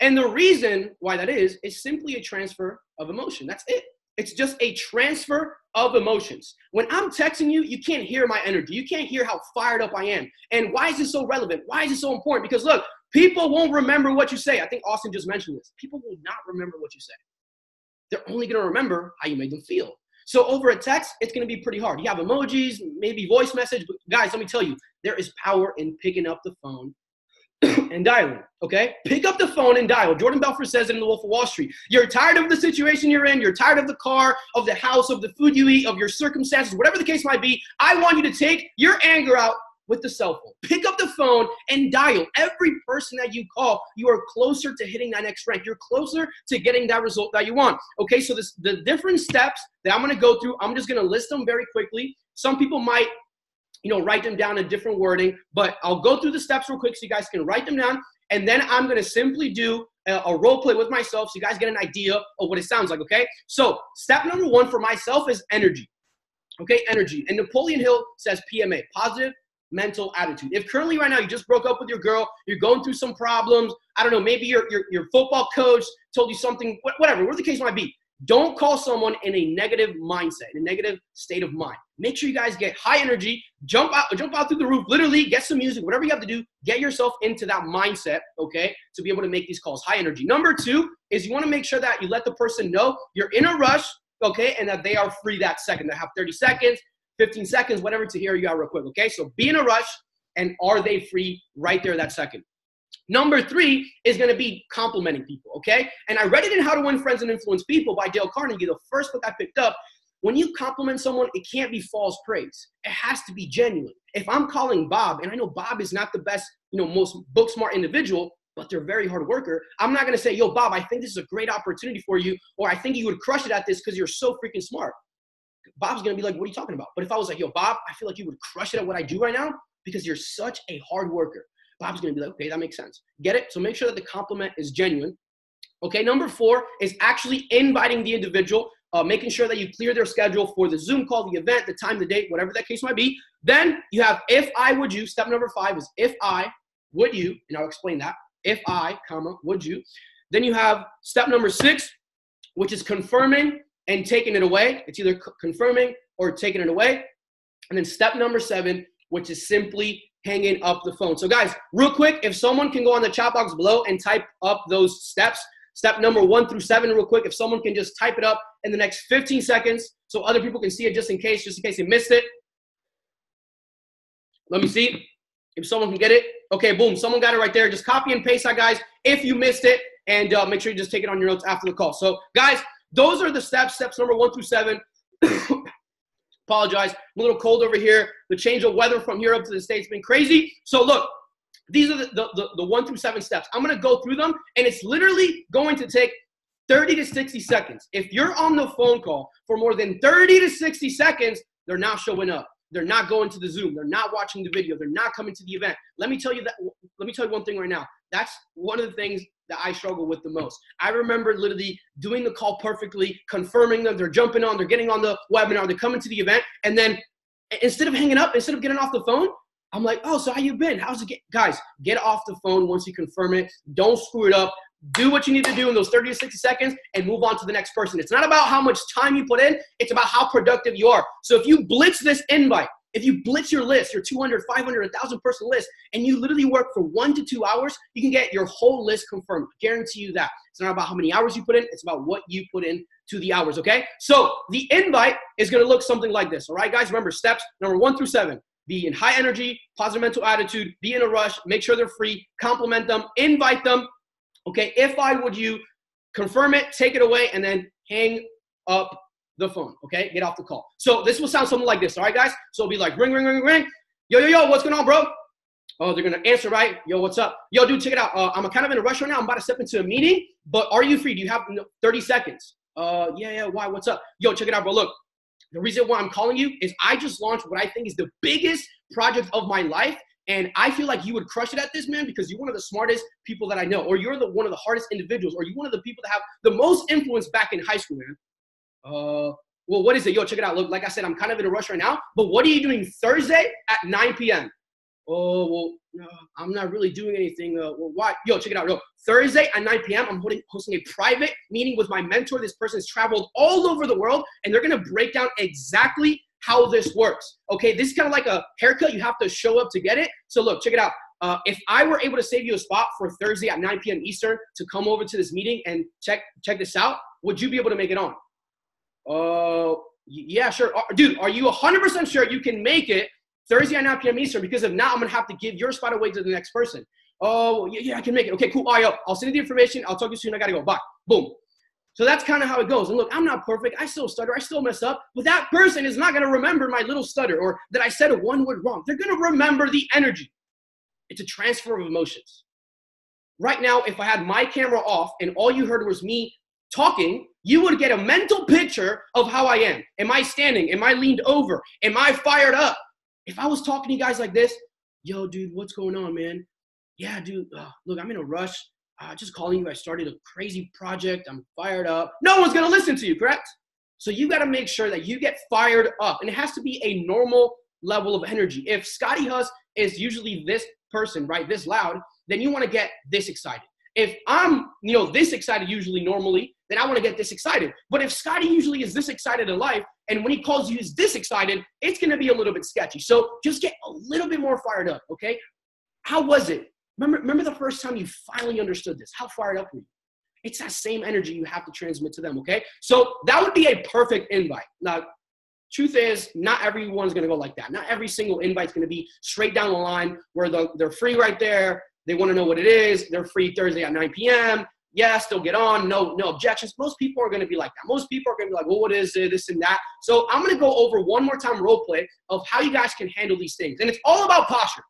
And the reason why that is simply a transfer of emotion. That's it. It's just a transfer of emotions. When I'm texting you, you can't hear my energy. You can't hear how fired up I am. And why is this so relevant? Why is it so important? Because look, people won't remember what you say. I think Austin just mentioned this. People will not remember what you say. they're only going to remember how you made them feel. So over a text, it's going to be pretty hard. You have emojis, maybe voice message. But guys, let me tell you, there is power in picking up the phone and dialing, okay? Pick up the phone and dial. Jordan Belfort says it in The Wolf of Wall Street. You're tired of the situation you're in. You're tired of the car, of the house, of the food you eat, of your circumstances, whatever the case might be. I want you to take your anger out with the cell phone. Pick up the phone and dial. Every person that you call, you are closer to hitting that next rank. You're closer to getting that result that you want. Okay, so the different steps that I'm going to go through, I'm just going to list them very quickly. Some people might, write them down in different wording, but I'll go through the steps real quick so you guys can write them down. And then I'm going to simply do a role play with myself so you guys get an idea of what it sounds like, okay? So step number 1 for myself is energy. Okay, energy. And Napoleon Hill says PMA, positive mental attitude. If currently right now you just broke up with your girl, you're going through some problems, I don't know, maybe your football coach told you something, whatever the case might be, don't call someone in a negative mindset, in a negative state of mind. Make sure you guys get high energy, jump out through the roof, literally get some music, whatever you have to do, get yourself into that mindset, okay, to be able to make these calls, high energy. Number 2 is you want to make sure that you let the person know you're in a rush, okay, and that they are free that second. They have 30 seconds, 15 seconds, whatever, to hear you out real quick, okay? So be in a rush, and are they free right there that second? Number 3 is going to be complimenting people, okay? And I read it in How to Win Friends and Influence People by Dale Carnegie, the first book I picked up. When you compliment someone, it can't be false praise. It has to be genuine. If I'm calling Bob, and I know Bob is not the best, most book smart individual, but they're a very hard worker, I'm not going to say, yo, Bob, I think this is a great opportunity for you, or I think you would crush it at this because you're so freaking smart. Bob's going to be like, what are you talking about? But if I was like, yo, Bob, I feel like you would crush it at what I do right now because you're such a hard worker. Bob's going to be like, okay, that makes sense. Get it? So make sure that the compliment is genuine. Okay, number 4 is actually inviting the individual, making sure that you clear their schedule for the Zoom call, the event, the time, the date, whatever that case might be. Then you have if I would you. Step number 5 is if I would you, and I'll explain that. If I, would you. Then you have step number 6, which is confirming and taking it away. It's either confirming or taking it away. And then step number 7, which is simply hanging up the phone. So guys, real quick, if someone can go on the chat box below and type up those steps, step number 1 through 7 real quick, if someone can just type it up in the next 15 seconds so other people can see it just in case they missed it. Let me see if someone can get it. Okay, boom, someone got it right there. Just copy and paste that, guys, if you missed it, and make sure you just take it on your notes after the call. So guys, those are the steps number 1 through 7. Apologize, I'm a little cold over here. The change of weather from Europe to the States has been crazy. So look, these are the 1 through 7 steps. I'm going to go through them, and it's literally going to take 30 to 60 seconds. If you're on the phone call for more than 30 to 60 seconds, they're not showing up. They're not going to the Zoom. They're not watching the video. They're not coming to the event. Let me tell you one thing right now. That's one of the things that I struggle with the most. I remember literally doing the call perfectly, confirming them. They're jumping on. They're getting on the webinar. They're coming to the event. And then instead of hanging up, instead of getting off the phone, I'm like, oh, so how you been? How's it get? Guys, get off the phone once you confirm it. Don't screw it up. Do what you need to do in those 30 to 60 seconds and move on to the next person. It's not about how much time you put in. It's about how productive you are. So if you blitz this invite, if you blitz your list, your 200, 500, 1,000 person list, and you literally work for 1 to 2 hours, you can get your whole list confirmed. Guarantee you that. It's not about how many hours you put in. It's about what you put in to the hours, okay? So the invite is going to look something like this, all right, guys? Remember, steps number 1 through 7. Be in high energy, positive mental attitude, be in a rush, make sure they're free, compliment them, invite them, okay? If I would you, confirm it, take it away, and then hang up the phone, okay? Get off the call. So this will sound something like this, all right, guys? So it'll be like ring, ring, ring, ring. Yo, yo, yo, what's going on, bro? Oh, they're going to answer, right? Yo, what's up? Yo, dude, check it out. I'm kind of in a rush right now. I'm about to step into a meeting, but are you free? Do you have 30 seconds? Yeah, why? What's up? Yo, check it out, bro. Look, the reason why I'm calling you is I just launched what I think is the biggest project of my life, and I feel like you would crush it at this, man, because you're one of the smartest people that I know, or you're one of the hardest individuals, or you're one of the people that have the most influence back in high school, man. Well, what is it? Yo, check it out. Look, like I said, I'm kind of in a rush right now, but what are you doing Thursday at 9 p.m.? Oh, well, no, I'm not really doing anything. Well, why? Yo, check it out. Yo, Thursday at 9 p.m., I'm hosting a private meeting with my mentor. This person has traveled all over the world, and they're going to break down exactly how this works. Okay, this is kind of like a haircut. You have to show up to get it. So look, check it out. If I were able to save you a spot for Thursday at 9 p.m. Eastern to come over to this meeting and check this out, would you be able to make it on? Yeah, sure. Dude, are you 100% sure you can make it Thursday at 9 p.m. Eastern? Because if not, I'm going to have to give your spot away to the next person. Oh, yeah, I can make it. Okay, cool. All right, I'll send you the information. I'll talk to you soon. I got to go. Bye. Boom. So that's kind of how it goes. And look, I'm not perfect. I still stutter. I still mess up. But that person is not going to remember my little stutter or that I said one word wrong. They're going to remember the energy. It's a transfer of emotions. Right now, if I had my camera off and all you heard was me talking, you would get a mental picture of how I am. Am I standing? Am I leaned over? Am I fired up? If I was talking to you guys like this, yo, dude, what's going on, man? Yeah, dude, look, I'm in a rush. Just calling you. I started a crazy project. I'm fired up. No one's going to listen to you, correct? So you got to make sure that you get fired up. And it has to be a normal level of energy. If Scotty Huss is usually this person, right, this loud, then you want to get this excited. If I'm, this excited usually normally, then I want to get this excited. But if Scotty usually is this excited in life, and when he calls you he's this excited, it's going to be a little bit sketchy. So just get a little bit more fired up, okay? How was it? Remember the first time you finally understood this? How fired up were you? It's that same energy you have to transmit to them, okay? So that would be a perfect invite. Now, truth is, not everyone's going to go like that. Not every single invite's going to be straight down the line where they're free right there. They want to know what it is. They're free Thursday at 9 p.m. Yes, they'll get on. No objections. Most people are going to be like that. Most people are going to be like, well, what is it, this and that? So I'm going to go over one more time role play of how you guys can handle these things. And it's all about posture.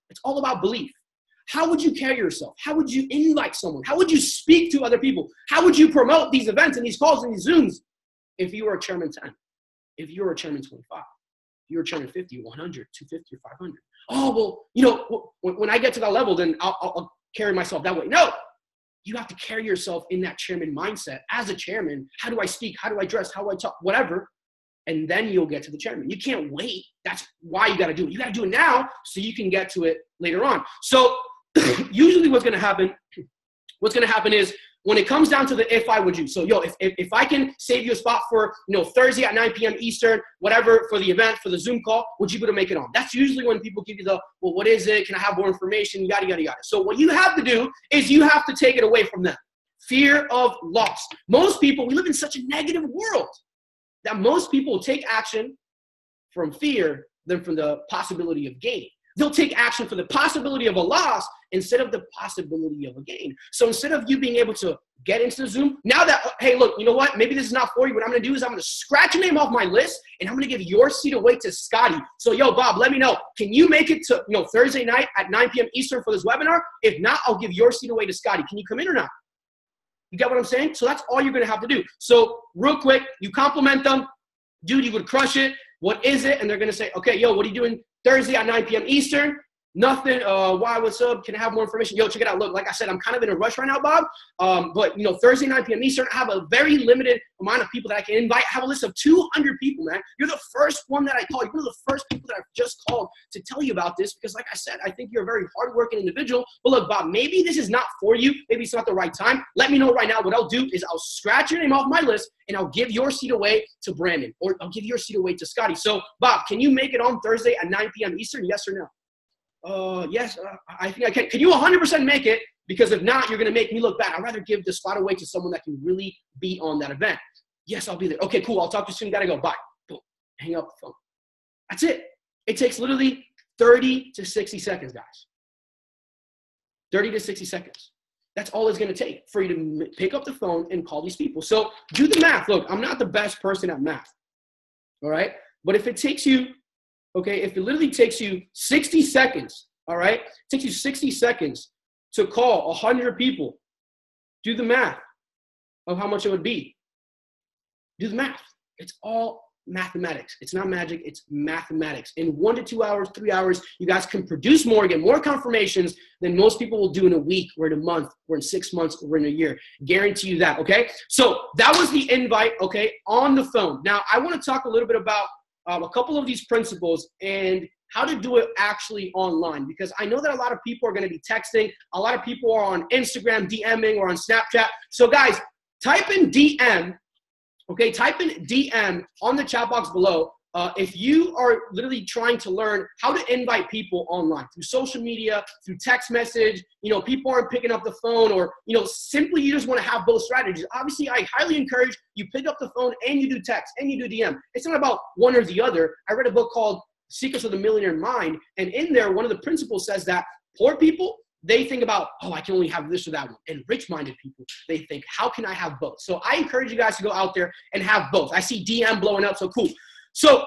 It's all about belief. How would you carry yourself? How would you invite someone? How would you speak to other people? How would you promote these events and these calls and these Zooms if you were a chairman 10? If you were a chairman 25? If you were a chairman 50, 100, 250, or 500? Oh, well, when I get to that level, then I'll carry myself that way. No, you have to carry yourself in that chairman mindset. As a chairman, how do I speak? How do I dress? How do I talk? Whatever. And then you'll get to the chairman. You can't wait. That's why you got to do it. You got to do it now so you can get to it later on. So usually what's going to happen is when it comes down to the if I would you. So, if I can save you a spot for, Thursday at 9 p.m. Eastern, whatever, for the event, for the Zoom call, would you be able to make it on? That's usually when people give you well, what is it? Can I have more information? Yada, yada, yada. So what you have to do is you have to take it away from them. Fear of loss. Most people, we live in such a negative world that most people take action from fear than from the possibility of gain. They'll take action for the possibility of a loss instead of the possibility of a gain. So instead of you being able to get into the Zoom, now that, hey, look, you know what? Maybe this is not for you. What I'm going to do is I'm going to scratch your name off my list, and I'm going to give your seat away to Scotty. So, Bob, let me know. Can you make it to, Thursday night at 9 p.m. Eastern for this webinar? If not, I'll give your seat away to Scotty. Can you come in or not? You get what I'm saying? So that's all you're going to have to do. So real quick, you compliment them. Dude, you would crush it. What is it? And they're going to say, okay, what are you doing Thursday at 9 p.m. Eastern? Nothing. Why? What's up? Can I have more information? Check it out. Look, like I said, I'm kind of in a rush right now, Bob. But Thursday 9 p.m. Eastern, I have a very limited amount of people that I can invite. I have a list of 200 people, man. You're the first one that I call. You're one of the first people that I've just called to tell you about this because, like I said, I think you're a very hardworking individual. But look, Bob, maybe this is not for you. Maybe it's not the right time. Let me know right now. What I'll do is I'll scratch your name off my list and I'll give your seat away to Brandon, or I'll give your seat away to Scotty. So, Bob, can you make it on Thursday at 9 p.m. Eastern? Yes or no? Yes, I think I can. Can you 100% make it? Because if not, you're going to make me look bad. I'd rather give the spot away to someone that can really be on that event. Yes, I'll be there. Okay, cool. I'll talk to you soon. Got to go. Bye. Boom. Hang up the phone. That's it. It takes literally 30 to 60 seconds, guys. 30 to 60 seconds. That's all it's going to take for you to pick up the phone and call these people. So do the math. Look, I'm not the best person at math. All right? But if it takes you, if it literally takes you 60 seconds, all right? It takes you 60 seconds to call 100 people. Do the math of how much it would be. Do the math. It's all mathematics. It's not magic. It's mathematics. In 1 to 2 hours, 3 hours, you guys can produce more, get more confirmations than most people will do in a week or in a month or in 6 months or in a year. Guarantee you that, okay? So that was the invite, on the phone. Now, I want to talk a little bit about a couple of these principles and how to do it actually online, because I know that a lot of people are going to be texting. A lot of people are on Instagram, DMing, or on Snapchat. So guys, type in DM, type in DM on the chat box below if you are literally trying to learn how to invite people online through social media, through text message, people aren't picking up the phone, or, simply you just want to have both strategies. Obviously, I highly encourage you pick up the phone and you do text and you do DM. It's not about one or the other. I read a book called Secrets of the Millionaire Mind. And in there, one of the principles says that poor people, they think about, oh, I can only have this or that one. And rich-minded people, they think, how can I have both? So I encourage you guys to go out there and have both. I see DM blowing up, so cool. So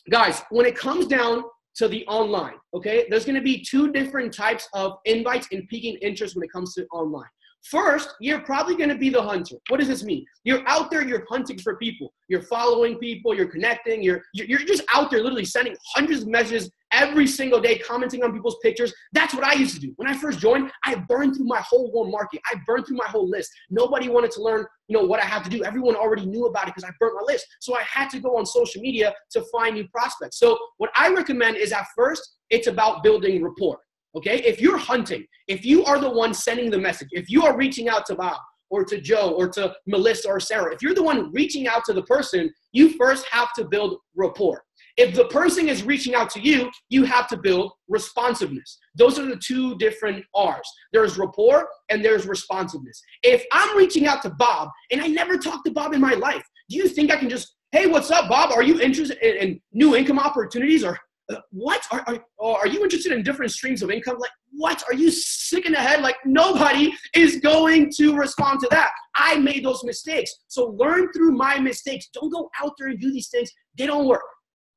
guys, when it comes down to the online, okay, there's going to be two different types of invites and piquing interest when it comes to online. First, you're probably going to be the hunter. What does this mean? You're out there, you're hunting for people. You're following people, you're connecting, you're just out there literally sending hundreds of messages every single day, commenting on people's pictures. That's what I used to do. When I first joined, I burned through my whole warm market. I burned through my whole list. Nobody wanted to learn, what I had to do. Everyone already knew about it because I burnt my list. So I had to go on social media to find new prospects. So what I recommend is at first, it's about building rapport. Okay, if you're hunting, if you are the one sending the message, if you are reaching out to Bob or to Joe or to Melissa or Sarah, if you're the one reaching out to the person, you first have to build rapport. If the person is reaching out to you, you have to build responsiveness. Those are the two different R's. There's rapport and there's responsiveness. If I'm reaching out to Bob and I never talked to Bob in my life, do you think I can just, hey, what's up, Bob? Are you interested in new income opportunities, or what? Are you interested in different streams of income? Like, what? Are you sick in the head? Like, nobody is going to respond to that. I made those mistakes. So learn through my mistakes. Don't go out there and do these things. They don't work.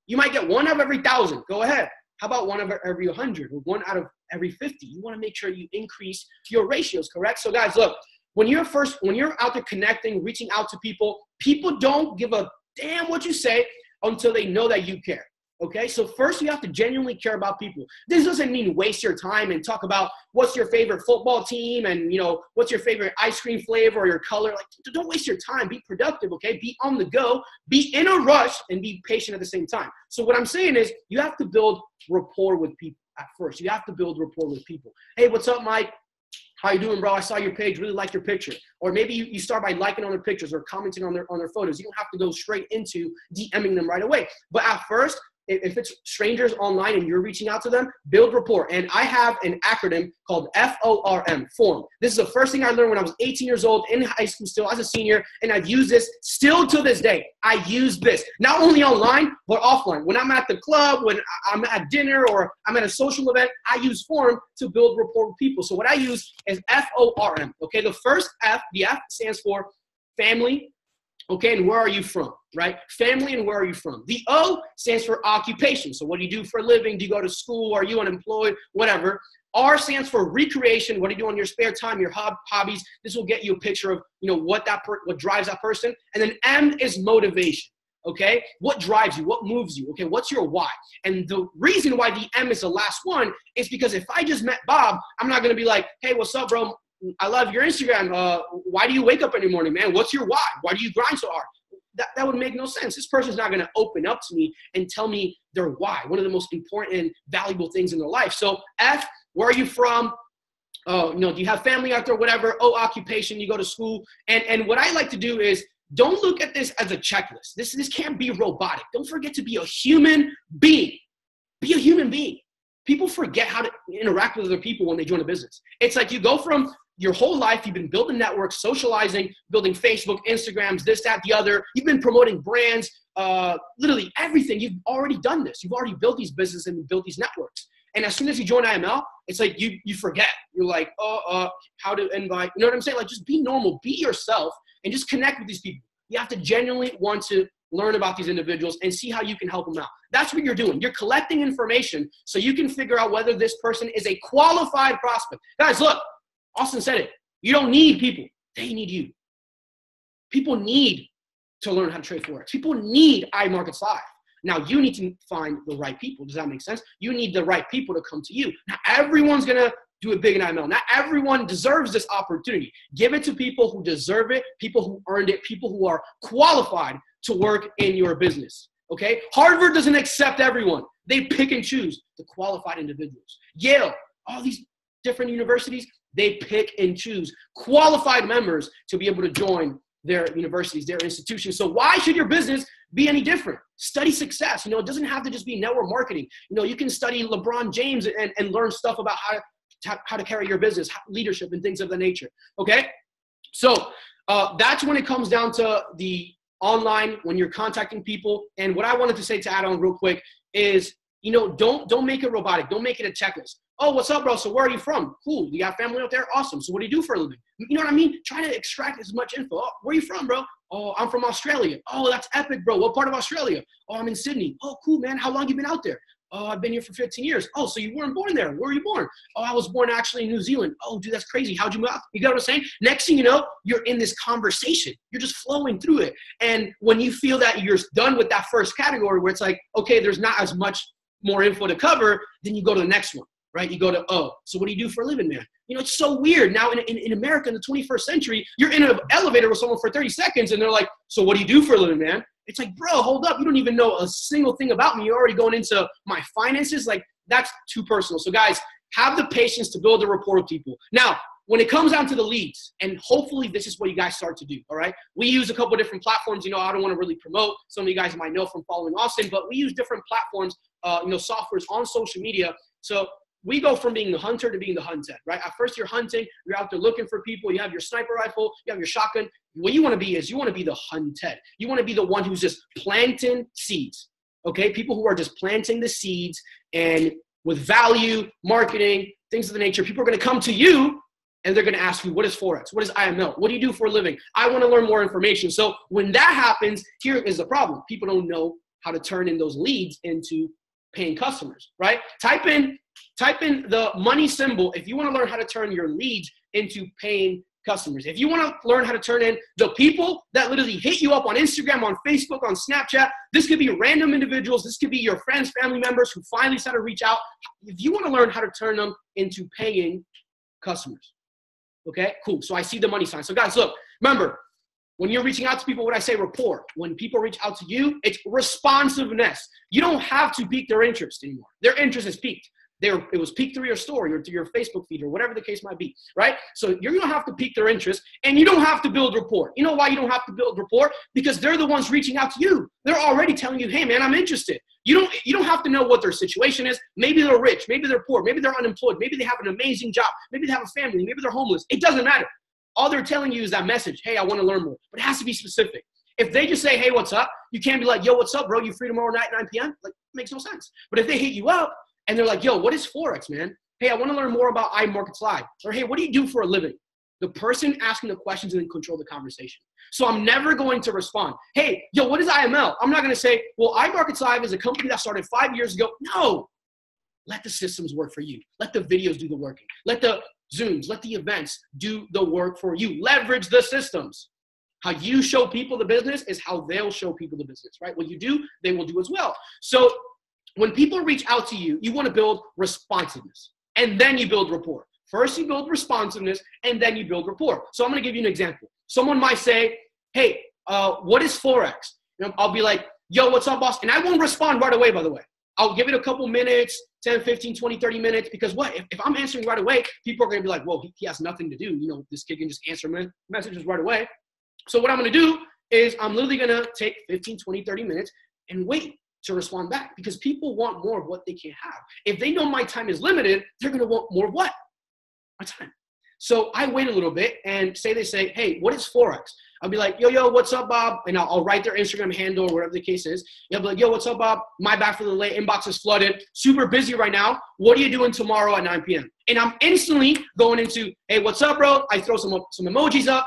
You might get 1 out of every 1,000. Go ahead. How about 1 out of every 100 or 1 out of every 50? You want to make sure you increase your ratios, correct? So guys, look, when you're out there connecting, reaching out to people, people don't give a damn what you say until they know that you care. Okay, so first you have to genuinely care about people. This doesn't mean waste your time and talk about what's your favorite football team and, what's your favorite ice cream flavor or your color. Like, don't waste your time. Be productive, okay? Be on the go. Be in a rush and be patient at the same time. So what I'm saying is you have to build rapport with people at first. You have to build rapport with people. Hey, what's up, Mike? How you doing, bro? I saw your page, really like your picture. Or maybe you start by liking on their pictures or commenting on their photos. You don't have to go straight into DMing them right away. But at first, if it's strangers online and you're reaching out to them, build rapport. And I have an acronym called FORM, form. This is the first thing I learned when I was 18 years old in high school still as a senior, and I've used this still to this day. I use this, not only online, but offline. When I'm at the club, when I'm at dinner, or I'm at a social event, I use form to build rapport with people. So what I use is FORM, okay? The first F, the F stands for family. Okay, and where are you from, right? Family and where are you from? The O stands for occupation. So what do you do for a living? Do you go to school? Are you unemployed? Whatever. R stands for recreation. What do you do on your spare time, your hobbies? This will get you a picture of, what drives that person. And then M is motivation, okay? What drives you? What moves you? Okay, what's your why? And the reason why the M is the last one is because if I just met Bob, I'm not going to be like, hey, what's up, bro? I love your Instagram. Why do you wake up every morning, man? What's your why? Why do you grind so hard? That would make no sense. This person's not going to open up to me and tell me their why, one of the most important and valuable things in their life. So F, where are you from? Do you have family out there, whatever? O, occupation, you go to school. And what I like to do is don't look at this as a checklist. This can't be robotic. Don't forget to be a human being. Be a human being. People forget how to interact with other people when they join a business. It's like you go from your whole life, you've been building networks, socializing, building Facebook, Instagrams, this, that, the other. You've been promoting brands, literally everything. You've already done this. You've already built these businesses and built these networks. And as soon as you join IML, it's like you forget. You're like, how to invite. You know what I'm saying? Like, just be normal, be yourself, and just connect with these people. You have to genuinely want to learn about these individuals and see how you can help them out. That's what you're doing. You're collecting information so you can figure out whether this person is a qualified prospect. Guys, look, Austin said it. You don't need people. They need you. People need to learn how to trade Forex. People need iMarkets Live. Now, you need to find the right people. Does that make sense? You need the right people to come to you. Not everyone's going to do it big in IML. Not everyone deserves this opportunity. Give it to people who deserve it, people who earned it, people who are qualified to work in your business. Okay? Harvard doesn't accept everyone. They pick and choose the qualified individuals. Yale, all these different universities, they pick and choose qualified members to be able to join their universities, their institutions. So why should your business be any different? Study success. You know, it doesn't have to just be network marketing. You know, you can study LeBron James and learn stuff about how to carry your business, leadership, and things of the nature. Okay? So that's when it comes down to the online, when you're contacting people. And what I wanted to say to add on real quick is, you know, don't make it robotic. Don't make it a checklist. Oh, what's up, bro? So where are you from? Cool. You got family out there? Awesome. So what do you do for a living? You know what I mean? Try to extract as much info. Oh, where are you from, bro? Oh, I'm from Australia. Oh, that's epic, bro. What part of Australia? Oh, I'm in Sydney. Oh, cool, man. How long you been out there? Oh, I've been here for 15 years. Oh, so you weren't born there. Where were you born? Oh, I was born actually in New Zealand. Oh, dude, that's crazy. How'd you move out? You get what I'm saying? Next thing you know, you're in this conversation. You're just flowing through it. And when you feel that you're done with that first category where it's like, okay, there's not as much more info to cover, then you go to the next one, right? You go to, oh, so what do you do for a living, man? You know, it's so weird. Now in America in the 21st century, you're in an elevator with someone for 30 seconds and they're like, so what do you do for a living, man? It's like, bro, hold up. You don't even know a single thing about me. You're already going into my finances. Like, that's too personal. So guys, have the patience to build a rapport with people. Now, when it comes down to the leads, and hopefully this is what you guys start to do, all right? We use a couple of different platforms. You know, I don't want to really promote. Some of you guys might know from following Austin, but we use different platforms, you know, softwares on social media. So we go from being the hunter to being the hunted, right? At first you're hunting, you're out there looking for people, you have your sniper rifle, you have your shotgun. What you want to be is you want to be the hunted. You want to be the one who's just planting seeds, okay? People who are just planting the seeds, and with value, marketing, things of the nature, people are going to come to you and they're going to ask you, what is Forex? What is IML? What do you do for a living? I want to learn more information. So when that happens, here is the problem. People don't know how to turn in those leads into paying customers, right? Type in the money symbol if you want to learn how to turn your leads into paying customers. If you want to learn how to turn in the people that literally hit you up on Instagram, on Facebook, on Snapchat, this could be random individuals. This could be your friends, family members who finally started to reach out. If you want to learn how to turn them into paying customers, okay, cool. So I see the money sign. So guys, look, remember, when you're reaching out to people, what I say, rapport. When people reach out to you, it's responsiveness. You don't have to pique their interest anymore. Their interest is piqued. It was peaked through your story or through your Facebook feed or whatever the case might be, right? So you're going to have to pique their interest, and you don't have to build rapport. You know why you don't have to build rapport? Because they're the ones reaching out to you. They're already telling you, hey, man, I'm interested. You don't have to know what their situation is. Maybe they're rich. Maybe they're poor. Maybe they're unemployed. Maybe they have an amazing job. Maybe they have a family. Maybe they're homeless. It doesn't matter. All they're telling you is that message, hey, I want to learn more. But it has to be specific. If they just say, hey, what's up? You can't be like, yo, what's up, bro? You free tomorrow night, 9 p.m.? Like, it makes no sense. But if they hit you up, and they're like, yo, what is Forex, man? Hey, I want to learn more about iMarkets Live. Or, hey, what do you do for a living? The person asking the questions and then control the conversation. So I'm never going to respond. Hey, yo, what is IML? I'm not going to say, well, iMarkets Live is a company that started 5 years ago. No. Let the systems work for you. Let the videos do the working. Let the Zooms, let the events do the work for you. Leverage the systems. How you show people the business is how they'll show people the business, right? What you do, they will do as well. So when people reach out to you, you want to build responsiveness, and then you build rapport. First, you build responsiveness, and then you build rapport. So I'm going to give you an example. Someone might say, hey, what is Forex? You know, I'll be like, yo, what's up, boss? And I won't respond right away, by the way. I'll give it a couple minutes, 10, 15, 20, 30 minutes, because what? If I'm answering right away, people are going to be like, whoa, he has nothing to do. You know, this kid can just answer messages right away. So what I'm going to do is I'm literally going to take 15, 20, 30 minutes and wait to respond back, because people want more of what they can't have. If they know my time is limited, they're going to want more of what? My time. So I wait a little bit, and they say, hey, what is Forex? I'll be like, yo, what's up, Bob? And I'll write their Instagram handle or whatever the case is. I'll be like, yo, what's up, Bob? My bad for the late. Inbox is flooded. Super busy right now. What are you doing tomorrow at 9 p.m.? And I'm instantly going into, hey, what's up, bro? I throw some emojis up.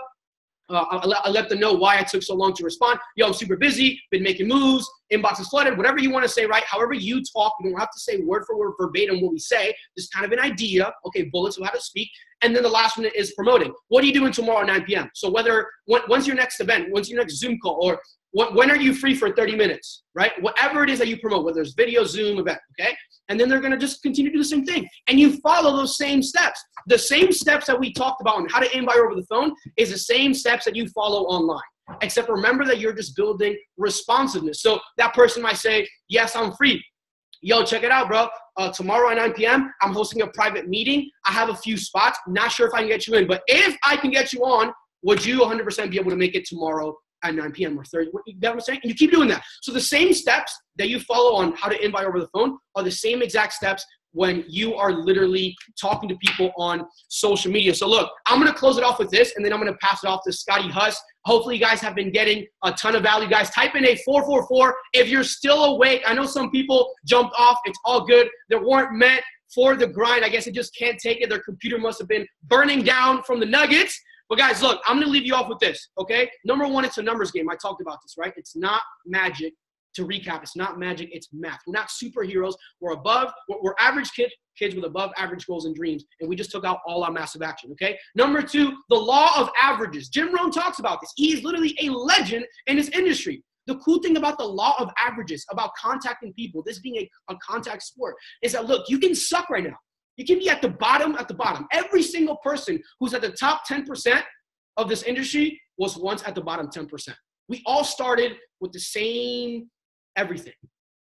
I let them know why I took so long to respond. Yo, I'm super busy, been making moves, inbox is flooded, whatever you want to say, right? However you talk, you don't have to say word for word verbatim what we say. Just kind of an idea, okay, bullets of how to speak. And then the last one is promoting. What are you doing tomorrow at 9 p.m.? So when's your next event? When's your next Zoom call? Or when are you free for 30 minutes, right? Whatever it is that you promote, whether it's video, Zoom, event, okay? And then they're going to just continue to do the same thing. And you follow those same steps. The same steps that we talked about on how to invite over the phone is the same steps that you follow online. Except remember that you're just building responsiveness. So that person might say, yes, I'm free. Yo, check it out, bro. Tomorrow at 9 p.m., I'm hosting a private meeting. I have a few spots. Not sure if I can get you in. But if I can get you on, would you 100% be able to make it tomorrow at 9 p.m. or 30? You know what I'm saying? And you keep doing that. So the same steps that you follow on how to invite over the phone are the same exact steps when you are literally talking to people on social media. So look, I'm going to close it off with this, and then I'm going to pass it off to Scotty Huss. Hopefully you guys have been getting a ton of value. Guys, type in a 444 if you're still awake. I know some people jumped off. It's all good. They weren't meant for the grind. I guess they just can't take it. Their computer must have been burning down from the nuggets. But guys, look, I'm going to leave you off with this, okay? Number one, it's a numbers game. I talked about this, right? It's not magic. To recap, it's not magic, it's math. We're not superheroes. We're average kids with above average goals and dreams, and we just took out all our massive action, okay? Number two, the law of averages. Jim Rohn talks about this. He is literally a legend in this industry. The cool thing about the law of averages, about contacting people, this being a contact sport, is that, look, you can suck right now. You can be at the bottom. Every single person who's at the top 10% of this industry was once at the bottom 10%. We all started with the same everything.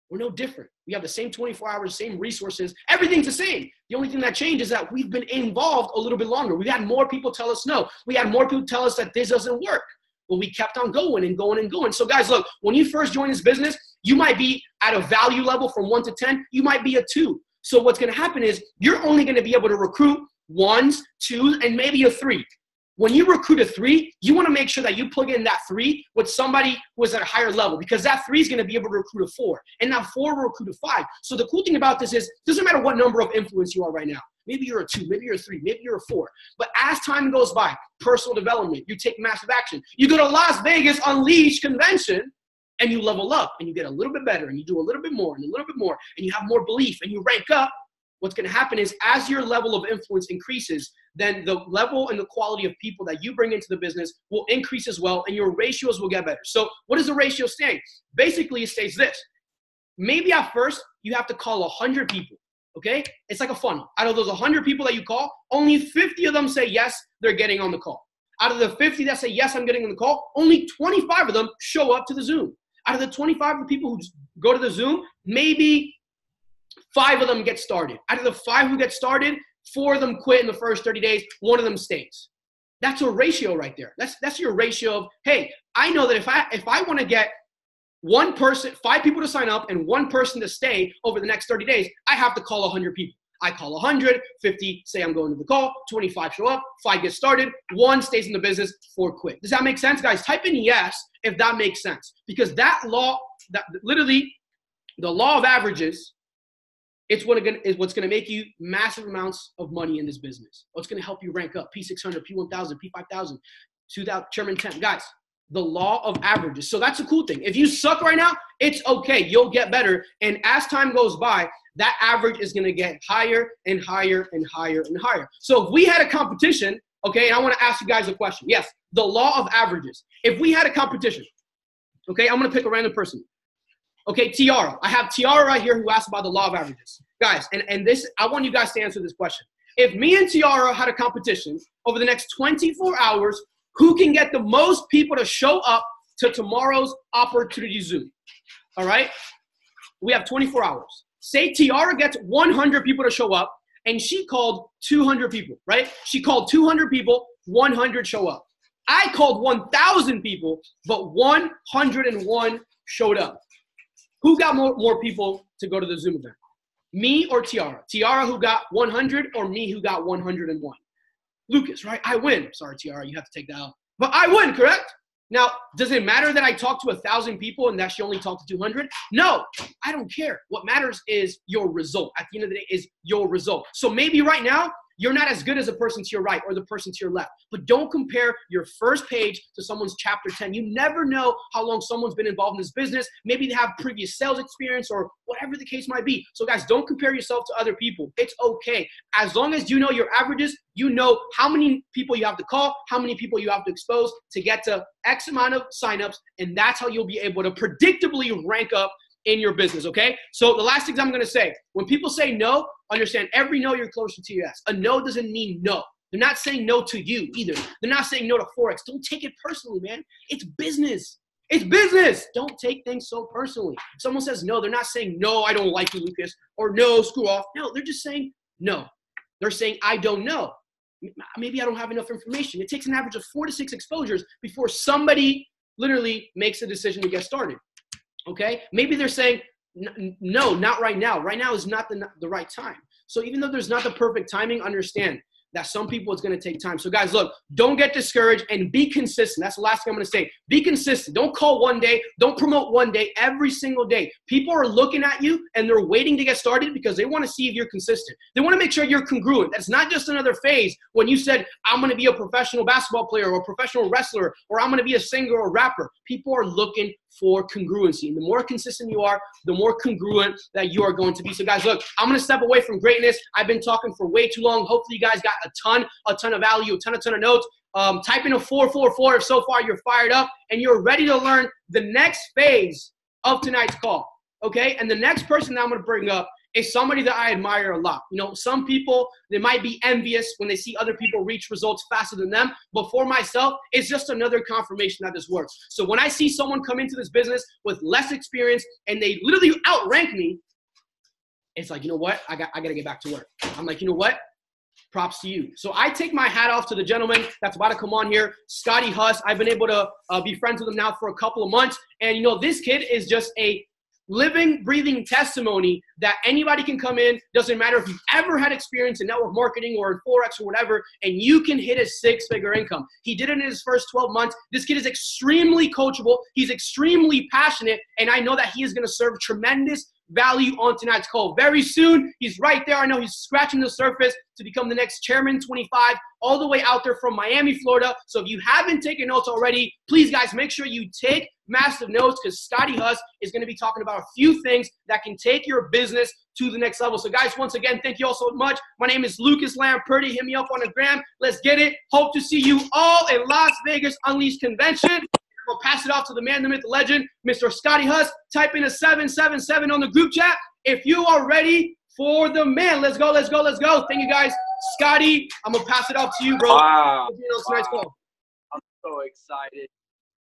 We're no different. We have the same 24 hours, same resources. Everything's the same. The only thing that changed is that we've been involved a little bit longer. We had more people tell us no. We had more people tell us that this doesn't work. But we kept on going and going and going. So guys, look, when you first join this business, you might be at a value level from 1 to 10. You might be a 2. So what's going to happen is you're only going to be able to recruit 1s, 2s, and maybe a 3. When you recruit a 3, you want to make sure that you plug in that 3 with somebody who is at a higher level, because that 3 is going to be able to recruit a 4, and that 4 will recruit a 5. So the cool thing about this is it doesn't matter what number of influence you are right now. Maybe you're a 2, maybe you're a 3, maybe you're a 4. But as time goes by, personal development, you take massive action. You go to Las Vegas Unleashed convention, and you level up, and you get a little bit better, and you do a little bit more, and a little bit more, and you have more belief, and you rank up. What's going to happen is as your level of influence increases, then the level and the quality of people that you bring into the business will increase as well, and your ratios will get better. So what does the ratio say? Basically, it states this. Maybe at first, you have to call 100 people, okay? It's like a funnel. Out of those 100 people that you call, only 50 of them say yes, they're getting on the call. Out of the 50 that say yes, I'm getting on the call, only 25 of them show up to the Zoom. Out of the 25 of the people who go to the Zoom, maybe 5 of them get started. Out of the 5 who get started, 4 of them quit in the first 30 days. 1 of them stays. That's a ratio right there. That's your ratio of, hey, I know that if I want to get 1 person, 5 people to sign up and 1 person to stay over the next 30 days, I have to call 100 people. I call 100, 50 say I'm going to the call, 25 show up, 5 get started, 1 stays in the business, 4 quit. Does that make sense, guys? Type in yes if that makes sense. Because that law, that literally the law of averages, it's what's going to make you massive amounts of money in this business. What's going to help you rank up P600, P1000, P5000, 2000, Chairman 10. Guys, the law of averages. So that's a cool thing. If you suck right now, it's okay. You'll get better. And as time goes by, that average is going to get higher and higher and higher and higher. So if we had a competition, okay, and I want to ask you guys a question. Yes, the law of averages. If we had a competition, okay, I'm going to pick a random person. Okay, Tiara. I have Tiara right here who asked about the law of averages. Guys, and this, I want you guys to answer this question. If me and Tiara had a competition over the next 24 hours, who can get the most people to show up to tomorrow's opportunity Zoom? All right? We have 24 hours. Say Tiara gets 100 people to show up, and she called 200 people, right? She called 200 people, 100 show up. I called 1,000 people, but 101 showed up. Who got more people to go to the Zoom event? Me or Tiara? Tiara who got 100 or me who got 101? Lucas, right? I win. Sorry, Tiara, you have to take that out. But I win, correct? Now, does it matter that I talked to 1,000 people and that she only talked to 200? No, I don't care. What matters is your result. At the end of the day is your result. So maybe right now, you're not as good as the person to your right or the person to your left. But don't compare your first page to someone's chapter 10. You never know how long someone's been involved in this business. Maybe they have previous sales experience or whatever the case might be. So guys, don't compare yourself to other people. It's okay. As long as you know your averages, you know how many people you have to call, how many people you have to expose to get to X amount of signups. And that's how you'll be able to predictably rank up in your business, okay? So the last thing I'm gonna say, when people say no, understand every no you're closer to your yes. A no doesn't mean no. They're not saying no to you either. They're not saying no to Forex. Don't take it personally, man. It's business. It's business. Don't take things so personally. If someone says no, they're not saying no, I don't like you, Lucas, or no, screw off. No, they're just saying no. They're saying I don't know. Maybe I don't have enough information. It takes an average of 4 to 6 exposures before somebody literally makes a decision to get started. Okay? Maybe they're saying, no, not right now. Right now is not the right time. So even though there's not the perfect timing, understand that some people it's going to take time. So guys, look, don't get discouraged and be consistent. That's the last thing I'm going to say. Be consistent. Don't call one day. Don't promote one day. Every single day. People are looking at you and they're waiting to get started because they want to see if you're consistent. They want to make sure you're congruent. That's not just another phase when you said, I'm going to be a professional basketball player or a professional wrestler, or I'm going to be a singer or rapper. People are looking for congruency. And the more consistent you are, the more congruent that you are going to be. So guys, look, I'm going to step away from greatness. I've been talking for way too long. Hopefully you guys got a ton of value, a ton of notes. Type in a 444 if so far you're fired up and you're ready to learn the next phase of tonight's call. Okay? And the next person that I'm going to bring up is somebody that I admire a lot. You know, some people, they might be envious when they see other people reach results faster than them. But for myself, it's just another confirmation that this works. So when I see someone come into this business with less experience and they literally outrank me, it's like, you know what? I got to get back to work. I'm like, you know what? Props to you. So I take my hat off to the gentleman that's about to come on here, Scotty Huss. I've been able to be friends with him now for a couple of months. And, you know, this kid is just a living, breathing testimony that anybody can come in. Doesn't matter if you've ever had experience in network marketing or in Forex or whatever, and you can hit a 6-figure income. He did it in his first 12 months. This kid is extremely coachable. He's extremely passionate, and I know that he is going to serve tremendous value on tonight's call. Very soon, he's right there. I know he's scratching the surface to become the next Chairman 25, all the way out there from Miami, Florida. So if you haven't taken notes already, please, guys, make sure you take massive notes because Scotty Huss is going to be talking about a few things that can take your business to the next level. So, guys, once again, thank you all so much. My name is Lucas Lampertti. Hit me up on the gram. Let's get it. Hope to see you all in Las Vegas Unleashed Convention. We'll pass it off to the man, the myth, the legend, Mr. Scotty Huss. Type in a 777 on the group chat if you are ready for the man. Let's go, let's go, let's go. Thank you, guys. Scotty, I'm going to pass it off to you, bro. Wow. I'm so excited.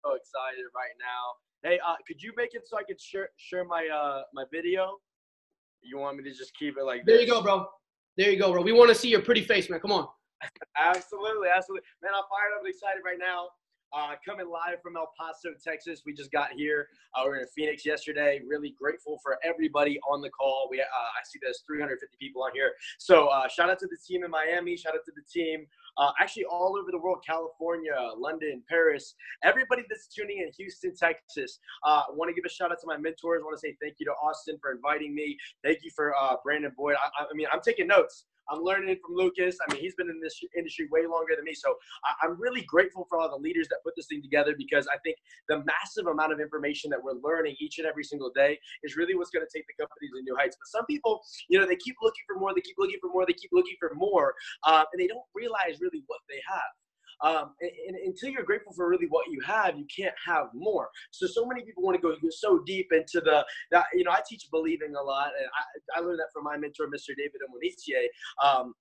So excited right now. Hey, could you make it so I could share my my video? You want me to just keep it like this? There you go, bro. There you go, bro. We want to see your pretty face, man. Come on. Absolutely, absolutely. Man, I'm fired up and excited right now. Coming live from El Paso, Texas. We just got here. We were in Phoenix yesterday. Really grateful for everybody on the call. I see there's 350 people on here. So shout out to the team in Miami. Shout out to the team actually all over the world, California, London, Paris. Everybody that's tuning in, Houston, Texas. I want to give a shout out to my mentors. I want to say thank you to Austin for inviting me. Thank you for Brandon Boyd. I mean, I'm taking notes. I'm learning from Lucas. I mean, he's been in this industry way longer than me. So I'm really grateful for all the leaders that put this thing together because I think the massive amount of information that we're learning each and every single day is really what's going to take the company to new heights. But some people, you know, they keep looking for more. They keep looking for more. They keep looking for more. And they don't realize really what they have. And until you're grateful for really what you have, you can't have more. So many people want to go so deep into that, you know, I teach believing a lot. And I learned that from my mentor, Mr. David Amonitier.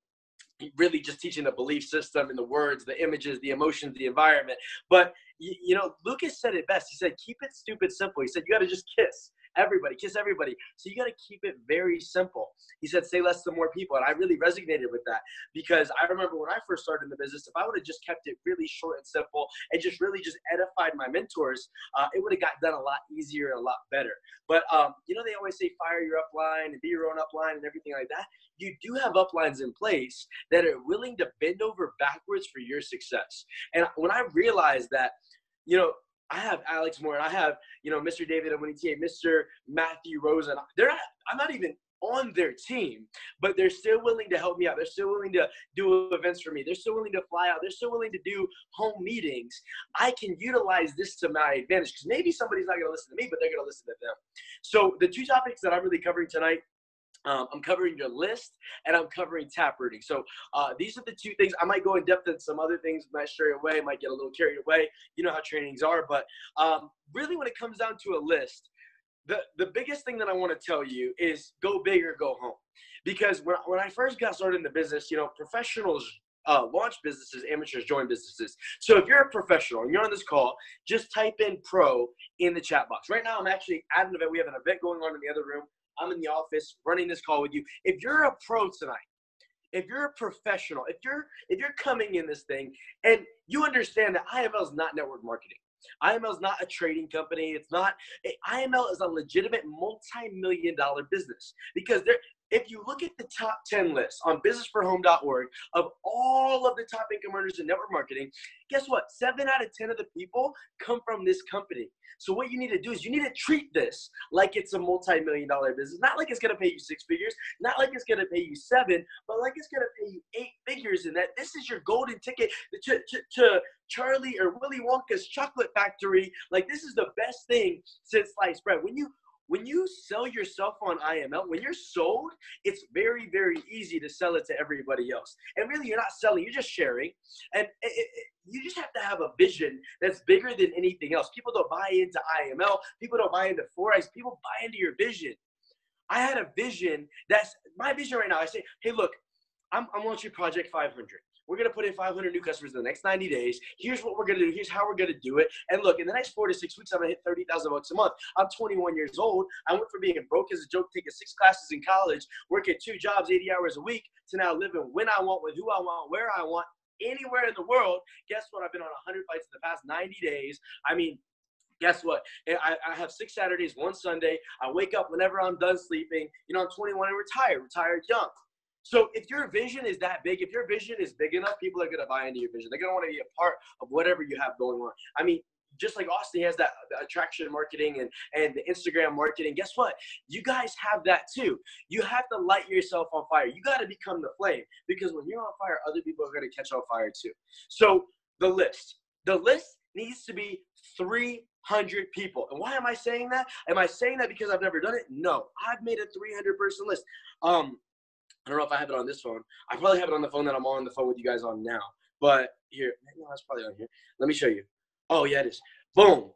Really just teaching the belief system and the words, the images, the emotions, the environment. But, you know, Lucas said it best. He said, keep it stupid simple. He said, you got to just kiss everybody. So you got to keep it very simple. He said, say less to more people. And I really resonated with that because I remember when I first started in the business, if I would have just kept it really short and simple and just really just edified my mentors, it would have got done a lot easier and a lot better. But, you know, they always say fire your upline and be your own upline and everything like that. You do have uplines in place that are willing to bend over backwards for your success. And when I realized that, you know, I have Alex Moore and I have, you know, Mr. David Amonitier, Mr. Matthew Rosen. I'm not even on their team, but they're still willing to help me out. They're still willing to do events for me. They're still willing to fly out. They're still willing to do home meetings. I can utilize this to my advantage because maybe somebody's not going to listen to me, but they're going to listen to them. So the two topics that I'm really covering tonight, I'm covering your list and I'm covering taprooting. So these are the two things. I might go in depth in some other things, might stray away, might get a little carried away. You know how trainings are. But really when it comes down to a list, the biggest thing that I want to tell you is go big or go home. Because when I first got started in the business, you know, professionals launch businesses, amateurs join businesses. So if you're a professional and you're on this call, just type in pro in the chat box. Right now I'm actually at an event. We have an event going on in the other room. I'm in the office running this call with you. If you're a pro tonight, if you're a professional, if you're coming in this thing and you understand that IML is not network marketing. IML is not a trading company. IML is a legitimate multi-million-dollar business because if you look at the top 10 lists on businessforhome.org of all of the top income earners in network marketing, guess what? 7 out of 10 of the people come from this company. So what you need to do is you need to treat this like it's a multi-million-dollar business. Not like it's going to pay you 6 figures, not like it's going to pay you 7, but like it's going to pay you 8 figures, and that this is your golden ticket to Charlie or Willy Wonka's chocolate factory. Like, this is the best thing since sliced bread. When you sell yourself on IML, when you're sold, it's very, very easy to sell it to everybody else. And really, you're not selling, you're just sharing. And you just have to have a vision that's bigger than anything else. People don't buy into IML. People don't buy into Forex. People buy into your vision. I had a vision that's my vision right now. I say, hey, look, I'm launching Project 500. We're going to put in 500 new customers in the next 90 days. Here's what we're going to do. Here's how we're going to do it. And look, in the next 4 to 6 weeks, I'm going to hit $30,000 a month. I'm 21 years old. I went from being broke as a joke, taking 6 classes in college, working 2 jobs, 80 hours a week, to now living when I want, with who I want, where I want, anywhere in the world. Guess what? I've been on 100 flights in the past 90 days. I mean, guess what? I have 6 Saturdays, 1 Sunday. I wake up whenever I'm done sleeping. You know, I'm 21 and retired young. So if your vision is that big, if your vision is big enough, people are going to buy into your vision. They're going to want to be a part of whatever you have going on. I mean, just like Austin has that attraction marketing and the Instagram marketing, guess what? You guys have that too. You have to light yourself on fire. You got to become the flame, because when you're on fire, other people are going to catch on fire too. So the list needs to be 300 people. And why am I saying that? Am I saying that because I've never done it? No, I've made a 300-person list. I don't know if I have it on this phone. I probably have it on the phone that I'm on the phone with you guys on now. But here, no, that's probably on here. Let me show you. Oh, yeah, it is. Boom.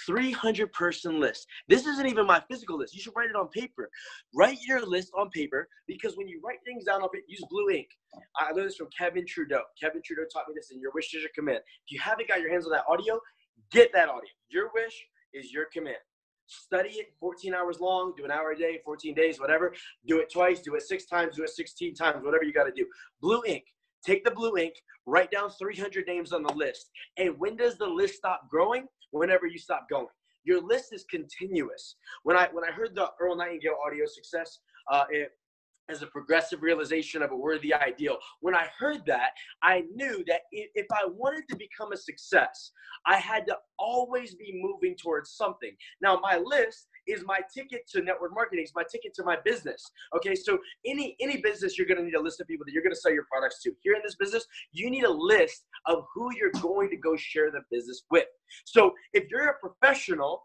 300-person list. This isn't even my physical list. You should write it on paper. Write your list on paper, because when you write things down on paper, use blue ink. I learned this from Kevin Trudeau. Kevin Trudeau taught me this in Your Wish is Your Command. If you haven't got your hands on that audio, get that audio. Your wish is your command. Study it 14 hours long, do an hour a day, 14 days, whatever. Do it twice, do it 6 times, do it 16 times, whatever you got to do. Blue ink. Take the blue ink, write down 300 names on the list. And when does the list stop growing? Whenever you stop going. Your list is continuous. When I heard the Earl Nightingale audio success, as a progressive realization of a worthy ideal. When I heard that, I knew that if I wanted to become a success, I had to always be moving towards something. Now, my list is my ticket to network marketing. It's my ticket to my business. Okay, so any business, you're going to need a list of people that you're going to sell your products to. Here in this business, you need a list of who you're going to go share the business with. So if you're a professional,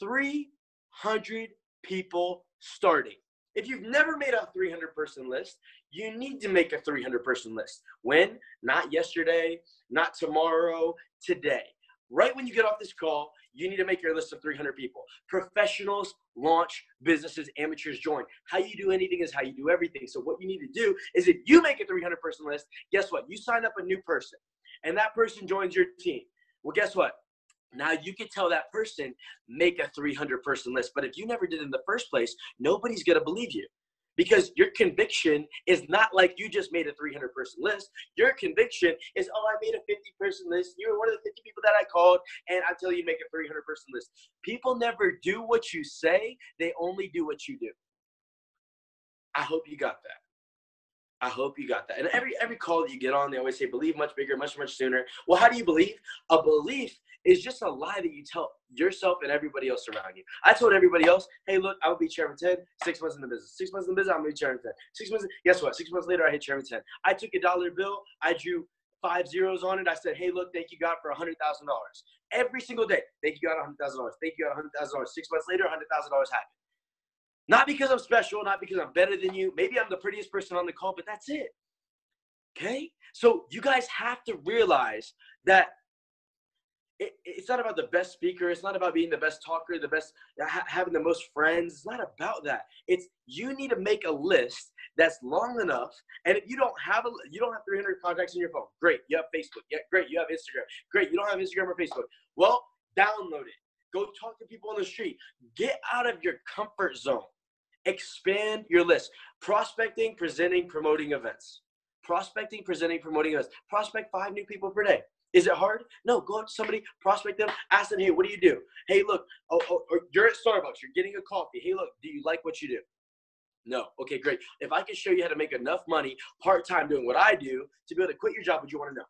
300 people starting. If you've never made a 300-person list, you need to make a 300-person list. When? Not yesterday, not tomorrow, today. Right when you get off this call, you need to make your list of 300 people. Professionals launch businesses, amateurs join. How you do anything is how you do everything. So what you need to do is, if you make a 300-person list, guess what? You sign up a new person, and that person joins your team. Well, guess what? Now you can tell that person, make a 300-person list. But if you never did it in the first place, nobody's going to believe you, because your conviction is not like you just made a 300-person list. Your conviction is, oh, I made a 50-person list. You were one of the 50 people that I called, and I tell you to make a 300-person list. People never do what you say. They only do what you do. I hope you got that. I hope you got that. And every call that you get on, they always say, believe much bigger, much, much sooner. Well, how do you believe? A belief is just a lie that you tell yourself and everybody else around you. I told everybody else, hey, look, I will be chairman 10, 6 months in the business. 6 months in the business, I'm going to be chairman 10. 6 months, guess what? 6 months later, I hit chairman 10. I took a $1 bill. I drew 5 zeros on it. I said, hey, look, thank you, God, for $100,000. Every single day, thank you, God, $100,000. Thank you, God, $100,000. 6 months later, $100,000 happened. Not because I'm special, not because I'm better than you. Maybe I'm the prettiest person on the call, but that's it. Okay? So you guys have to realize that it's not about the best speaker. It's not about being the best talker, the best, having the most friends. It's not about that. It's, you need to make a list that's long enough. And if you don't have 300 contacts in your phone, great. You have Facebook. Yeah, great. You have Instagram. Great. You don't have Instagram or Facebook. Well, download it. Go talk to people on the street. Get out of your comfort zone. Expand your list. Prospecting, presenting, promoting events. prospecting, presenting, promoting us. Prospect 5 new people per day. Is it hard? No, go up to somebody, prospect them, ask them, hey, what do you do? Hey, look, or you're at Starbucks, you're getting a coffee. Hey, look, do you like what you do? No. Okay, great. If I can show you how to make enough money part-time doing what I do to be able to quit your job, would you want to know?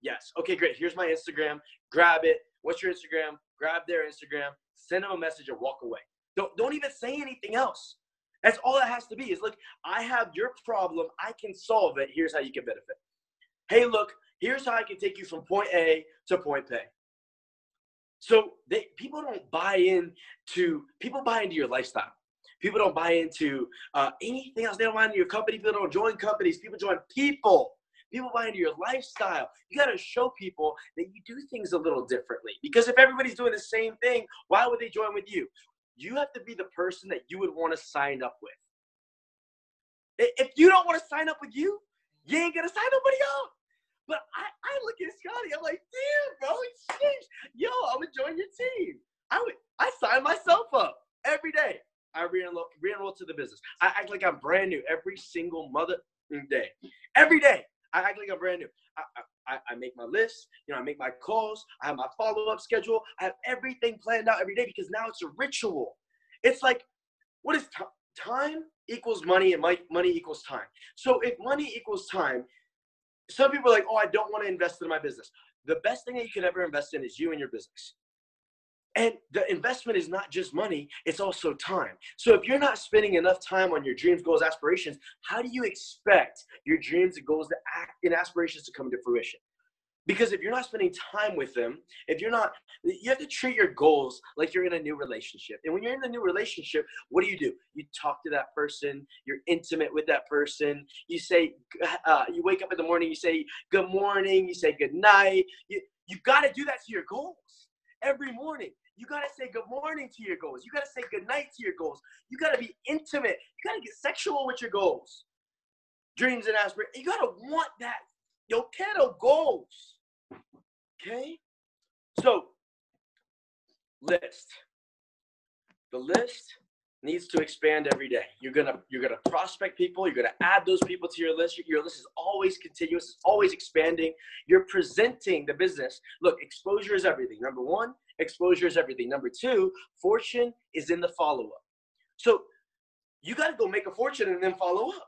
Yes. Okay, great. Here's my Instagram. Grab it. What's your Instagram? Grab their Instagram. Send them a message and walk away. Don't even say anything else. That's all it has to be is, look, I have your problem. I can solve it. Here's how you can benefit. Hey, look, here's how I can take you from point A to point B. So people buy into your lifestyle. People don't buy into anything else. They don't buy into your company. People don't join companies. People join people. People buy into your lifestyle. You got to show people that you do things a little differently. Because if everybody's doing the same thing, why would they join with you? You have to be the person that you would want to sign up with. If you don't want to sign up with you ain't going to sign nobody up. But I look at Scotty. I'm like, damn, bro, yo, I'm going to join your team. I sign myself up every day. I re-enroll to the business. I act like I'm brand new every single mother day. Every day, I act like I'm brand new. I make my list. I make my calls. I have my follow-up schedule. I have everything planned out every day because now it's a ritual. It's like, what is time? Time equals money, and money equals time. So if money equals time, some people are like, oh, I don't want to invest in my business. The best thing that you can ever invest in is you and your business. And the investment is not just money, it's also time. So if you're not spending enough time on your dreams, goals, aspirations, how do you expect your dreams and goals and aspirations to come to fruition? Because if you're not spending time with them, you have to treat your goals like you're in a new relationship. And when you're in a new relationship, what do? You talk to that person, you're intimate with that person. You say, you wake up in the morning, you say good morning, you say good night. You got to do that to your goals every morning. You got to say good morning to your goals. You got to say good night to your goals. You got to be intimate. You got to get sexual with your goals, dreams, and aspirations. You got to want that. Yo quiero goals. Okay? So, list. The list needs to expand every day. You're gonna prospect people. You're gonna add those people to your list. Your list is always continuous. It's always expanding. You're presenting the business. Look, exposure is everything. Number 1, exposure is everything. Number 2, fortune is in the follow-up. So you got to go make a fortune and then follow up.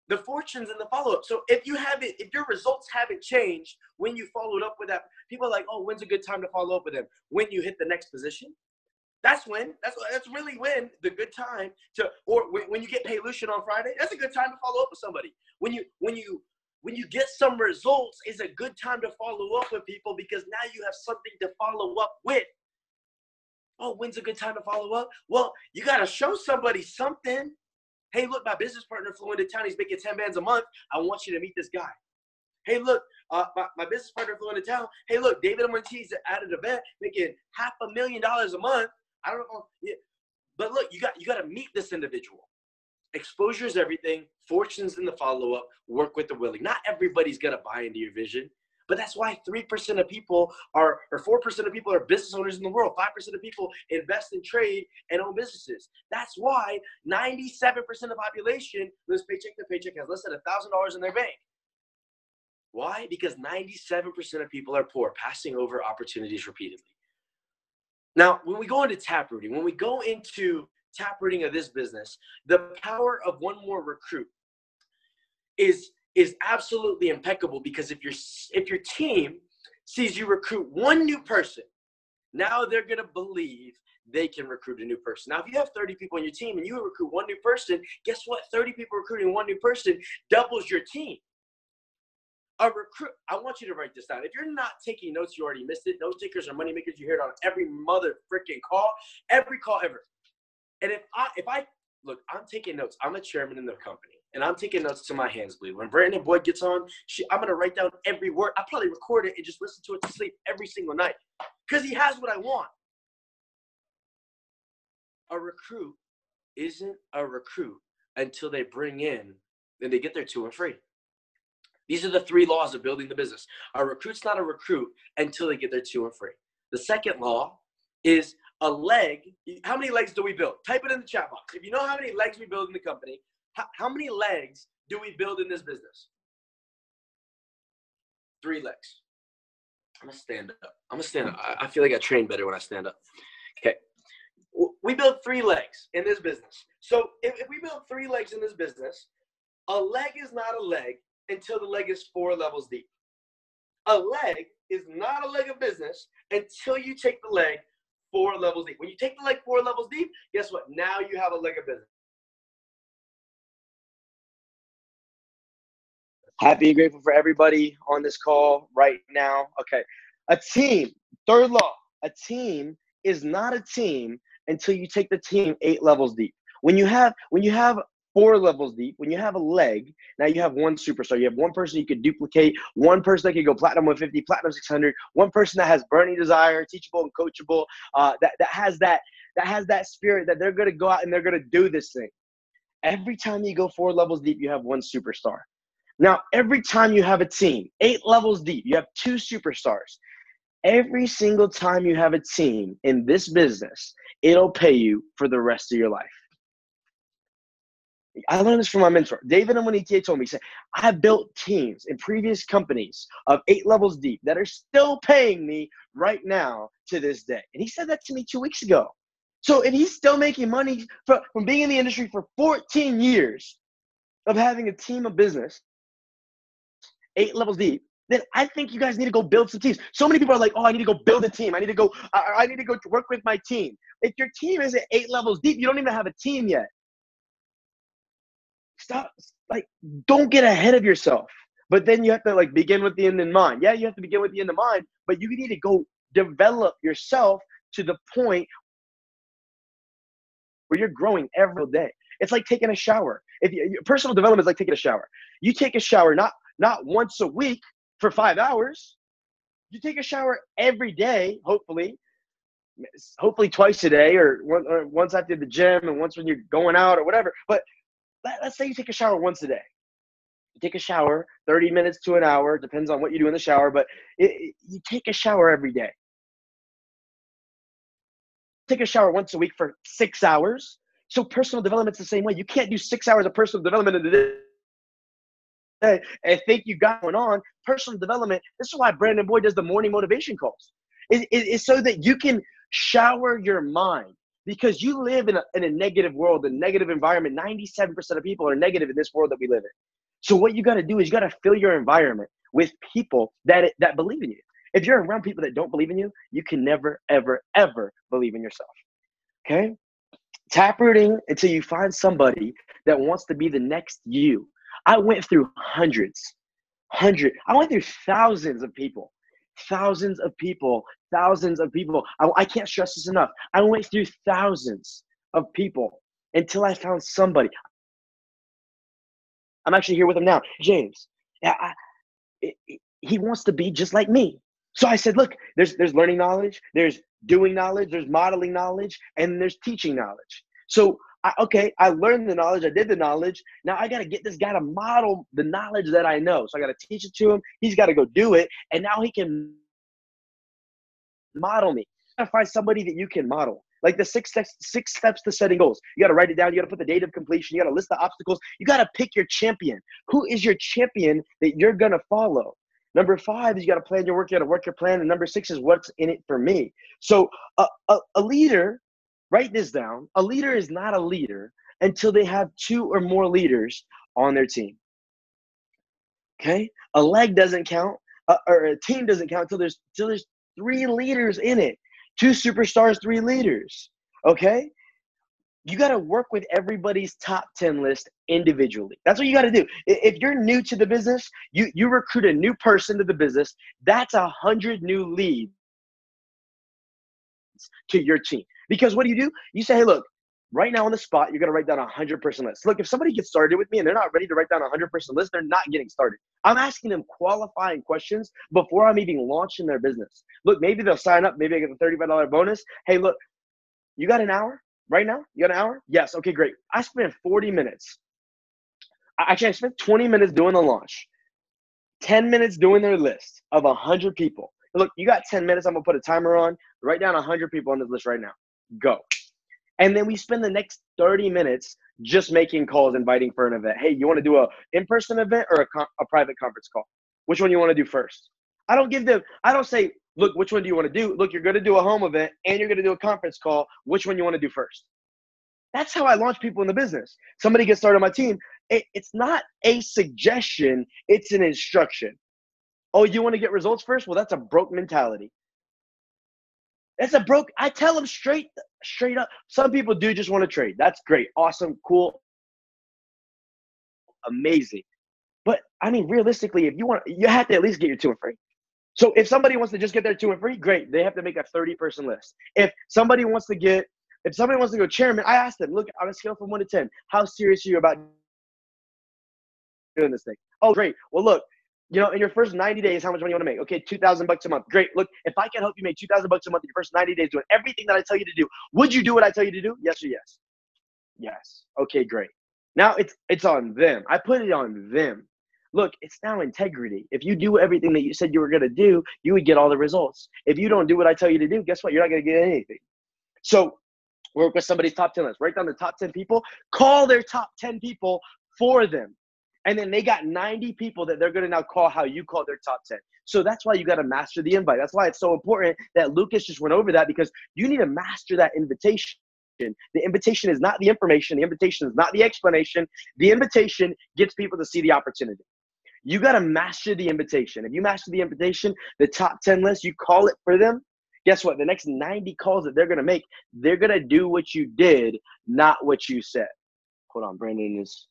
The fortune's in the follow-up. So if your results haven't changed when you followed up with that, people are like, oh, when's a good time to follow up with them? When you hit the next position. That's when. That's really when the good time or when you get Paylution on Friday. That's a good time to follow up with somebody. When you get some results, is a good time to follow up with people because now you have something to follow up with. Oh, when's a good time to follow up? Well, you got to show somebody something. Hey, look, my business partner flew into town. He's making 10 bands a month. I want you to meet this guy. Hey, look, my business partner flew into town. Hey, look, David Ortiz at an event making $500,000 a month. I don't know. Yeah. But look, you got to meet this individual. Exposure is everything. Fortune's in the follow-up. Work with the willing. Not everybody's going to buy into your vision. But that's why 3% of people or 4% of people are business owners in the world. 5% of people invest in trade and own businesses. That's why 97% of the population lives paycheck to paycheck, has less than $1,000 in their bank. Why? Because 97% of people are poor, passing over opportunities repeatedly. Now, when we go into taprooting, when we go into taprooting of this business, the power of one more recruit is absolutely impeccable, because if your team sees you recruit one new person, now they're going to believe they can recruit a new person. Now, if you have 30 people on your team and you recruit one new person, guess what? 30 people recruiting one new person doubles your team. A recruit, I want you to write this down. If you're not taking notes, you already missed it. Note takers are money makers. You hear it on every mother freaking call, every call ever. And if I look, I'm taking notes. I'm a chairman in the company, and I'm taking notes till my hands bleed. When Brandon Boyd gets on, I'm going to write down every word. I'll probably record it and just listen to it to sleep every single night, because he has what I want. A recruit isn't a recruit until they bring in, then they get their 2 and free. These are the 3 laws of building the business. A recruit's not a recruit until they get their 2 and free. The second law is a leg. How many legs do we build? Type it in the chat box. If you know how many legs we build in the company, how many legs do we build in this business? 3 legs. I'm gonna stand up. I feel like I train better when I stand up. Okay. We build 3 legs in this business. So if we build 3 legs in this business, a leg is not a leg until the leg is 4 levels deep. A leg is not a leg of business until you take the leg 4 levels deep. When you take the leg 4 levels deep, guess what? Now you have a leg of business. Happy and grateful for everybody on this call right now. Okay. A team, third law, a team is not a team until you take the team 8 levels deep. When you have 4 levels deep, when you have a leg, now you have 1 superstar. You have 1 person you could duplicate, 1 person that could go platinum 150, platinum 600, 1 person that has burning desire, teachable and coachable, that has that spirit that they're going to go out and they're going to do this thing. Every time you go 4 levels deep, you have 1 superstar. Now, every time you have a team, 8 levels deep, you have 2 superstars. Every single time you have a team in this business, it'll pay you for the rest of your life. I learned this from my mentor. David Amonite told me, he said, I built teams in previous companies of 8 levels deep that are still paying me right now to this day. And he said that to me 2 weeks ago. So if he's still making money from being in the industry for 14 years of having a team of business, 8 levels deep, then I think you guys need to go build some teams. So many people are like, oh, I need to go build a team. I need to go work with my team. If your team isn't 8 levels deep, you don't even have a team yet. Stop, don't get ahead of yourself. But then you have to begin with the end in mind. Yeah, you have to begin with the end in mind, but you need to go develop yourself to the point where you're growing every day. It's like taking a shower. Personal development is like taking a shower. You take a shower not once a week for 5 hours. You take a shower every day, hopefully twice a day, or once after the gym and once when you're going out or whatever. But let's say you take a shower once a day. You take a shower 30 minutes to an hour, depends on what you do in the shower, but you take a shower every day. Take a shower once a week for 6 hours. So personal development's the same way. You can't do 6 hours of personal development in a day and think you got going on. Personal development, this is why Brandon Boyd does the morning motivation calls. It's so that you can shower your mind, because you live in a negative world, a negative environment. 97% of people are negative in this world that we live in. So what you got to do is you got to fill your environment with people that believe in you. If you're around people that don't believe in you, you can never, ever, ever believe in yourself. Okay? Taprooting until you find somebody that wants to be the next you. I went through I went through thousands of people. I can't stress this enough. I went through thousands of people until I found somebody. I'm actually here with him now, James. He wants to be just like me. So I said, look, there's learning knowledge, there's doing knowledge, there's modeling knowledge, and there's teaching knowledge. So, I learned the knowledge, I did the knowledge. Now I got to get this guy to model the knowledge that I know. So I got to teach it to him. He's got to go do it. And now he can model me. You got to find somebody that you can model. Like the six steps to setting goals. You got to write it down. You got to put the date of completion. You got to list the obstacles. You got to pick your champion. Who is your champion that you're going to follow? Number 5 is you got to plan your work. You got to work your plan. And number 6 is what's in it for me. So a leader, write this down. A leader is not a leader until they have 2 or more leaders on their team. Okay? A leg doesn't count, or a team doesn't count until there's 3 leaders in it. 2 superstars, 3 leaders. Okay? You got to work with everybody's top 10 list individually. That's what you got to do. If you're new to the business, you recruit a new person to the business, that's 100 new leads to your team. Because what do? You say, hey, look, right now on the spot, you're going to write down 100-person list. Look, if somebody gets started with me and they're not ready to write down 100-person list, they're not getting started. I'm asking them qualifying questions before I'm even launching their business. Look, maybe they'll sign up. Maybe I get a $35 bonus. Hey, look, you got an hour right now? You got an hour? Yes. Okay, great. I spent 40 minutes. Actually, I spent 20 minutes doing the launch, 10 minutes doing their list of 100 people. Look, you got 10 minutes. I'm going to put a timer on. Write down 100 people on this list right now. Go. And then we spend the next 30 minutes just making calls, inviting for an event. Hey, you want to do an in-person event or a private conference call? Which one you want to do first? I don't say, look, which one do you want to do? Look, you're going to do a home event and you're going to do a conference call. Which one you want to do first? That's how I launch people in the business. Somebody gets started on my team. It's not a suggestion. It's an instruction. Oh, you want to get results first? Well, that's a broke mentality. I tell them straight up. Some people do just want to trade. That's great. Awesome. Cool. Amazing. But I mean, realistically, if you have to at least get your 2 and free. So if somebody wants to just get their 2 and free, great. They have to make a 30-person list. If somebody wants to go chairman, I ask them, look, on a scale from 1 to 10, how serious are you about doing this thing? Oh, great. Well, look, in your first 90 days, how much money you want to make? Okay, $2,000 a month. Great. Look, if I can help you make $2,000 a month in your first 90 days doing everything that I tell you to do, would you do what I tell you to do? Yes or yes? Yes. Okay, great. Now it's on them. I put it on them. Look, it's now integrity. If you do everything that you said you were going to do, you would get all the results. If you don't do what I tell you to do, guess what? You're not going to get anything. So work with somebody's top 10 list. Write down the top 10 people. Call their top 10 people for them. And then they got 90 people that they're going to now call how you call their top 10. So that's why you got to master the invite. That's why it's so important that Lucas just went over that, because you need to master that invitation. The invitation is not the information. The invitation is not the explanation. The invitation gets people to see the opportunity. You got to master the invitation. If you master the invitation, the top 10 list, you call it for them. Guess what? The next 90 calls that they're going to make, they're going to do what you did, not what you said. Hold on. Brandon is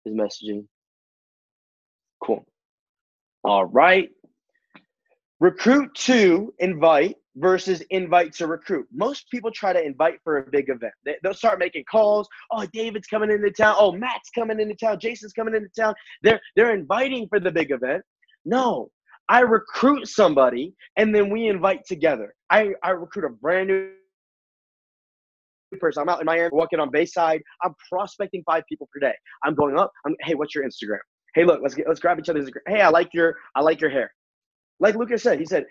messaging. Cool. All right. Recruit to invite versus invite to recruit. Most people try to invite for a big event. They'll start making calls. Oh, David's coming into town. Oh, Matt's coming into town. Jason's coming into town. They're inviting for the big event. No, I recruit somebody and then we invite together. I recruit a brand new person. I'm out in Miami, walking on Bayside. I'm prospecting 5 people per day. I'm going up. Hey, what's your Instagram? Hey, look, let's grab each other's. Hey, I like your hair. Like Lucas said, he said,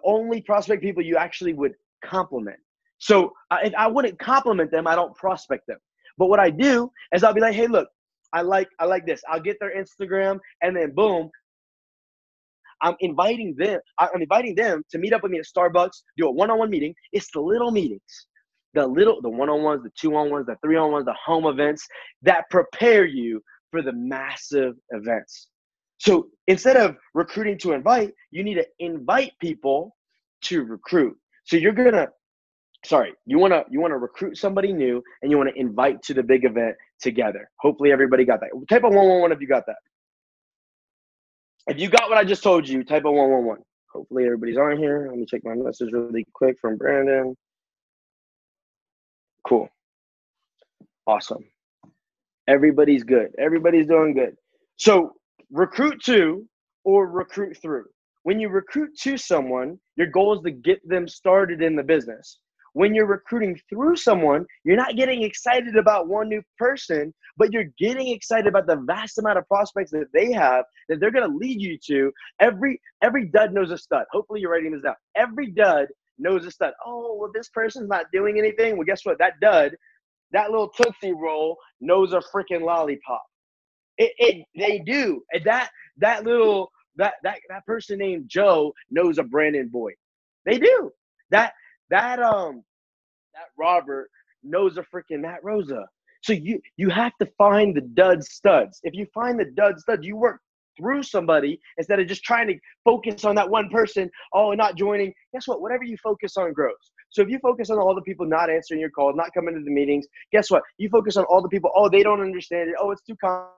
only prospect people you actually would compliment. So if I wouldn't compliment them, I don't prospect them. But what I do is I'll be like, hey, look, I like this. I'll get their Instagram, and then boom, I'm inviting them to meet up with me at Starbucks, do a one-on-one meeting. It's the little meetings, the one-on-ones, the 2-on-1s, the 3-on-1s, the home events that prepare you for the massive events. So instead of recruiting to invite, you need to invite people to recruit. So you want to recruit somebody new and you want to invite to the big event together. Hopefully everybody got that. Type a 111 if you got that. If you got what I just told you, type a 111. Hopefully everybody's on here. Let me check my message really quick from Brandon. Cool. Awesome. Everybody's good. Everybody's doing good. So recruit to or recruit through. When you recruit to someone, your goal is to get them started in the business. When you're recruiting through someone, you're not getting excited about one new person, but you're getting excited about the vast amount of prospects that they have that they're going to lead you to. Every dud knows a stud. Hopefully you're writing this down. Every dud knows a stud. Oh, well, this person's not doing anything. Well, guess what? That dud, that little Tootsie Roll knows a freaking lollipop. They do. And that person named Joe knows a Brandon Boyd. They do. That Robert knows a freaking Matt Rosa. So you have to find the dud studs. If you find the dud studs, you work through somebody instead of just trying to focus on that one person, not joining. Guess what? Whatever you focus on grows. So if you focus on all the people not answering your calls, not coming to the meetings, guess what? You focus on all the people, they don't understand it. It's too complicated.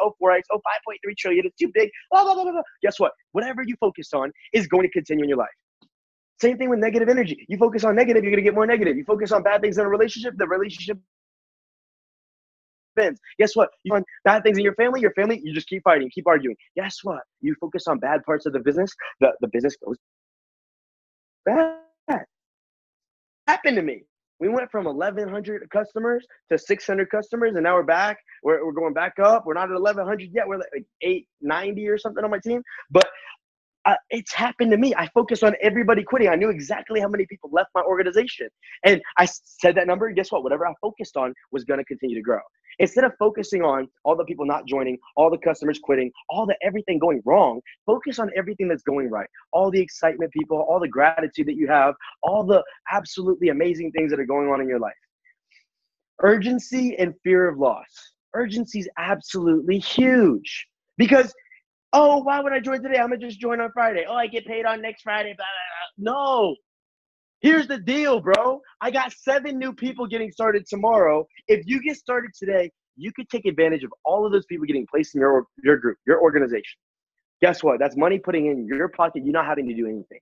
4x, 5.3 trillion, it's too big. Blah, blah, blah, blah. Guess what? Whatever you focus on is going to continue in your life. Same thing with negative energy. You focus on negative, you're going to get more negative. You focus on bad things in a relationship, the relationship ends. Guess what? You find bad things in your family, you just keep fighting, keep arguing. Guess what? You focus on bad parts of the business, the business goes bad. Happened to me. We went from 1,100 customers to 600 customers, and now we're back. We're going back up. We're not at 1,100 yet. We're like 890 or something on my team. But It's happened to me. I focused on everybody quitting. I knew exactly how many people left my organization. And I said that number, and guess what? Whatever I focused on was going to continue to grow. Instead of focusing on all the people not joining, all the customers quitting, everything going wrong, focus on everything that's going right. All the excitement, people, all the gratitude that you have, all the absolutely amazing things that are going on in your life. Urgency and fear of loss. Urgency is absolutely huge because, oh, why would I join today? I'm going to just join on Friday. Oh, I get paid on next Friday. Blah, blah, blah. No. Here's the deal, bro. I got 7 new people getting started tomorrow. If you get started today, you could take advantage of all of those people getting placed in your group, your organization. Guess what? That's money putting in your pocket. You're not having to do anything.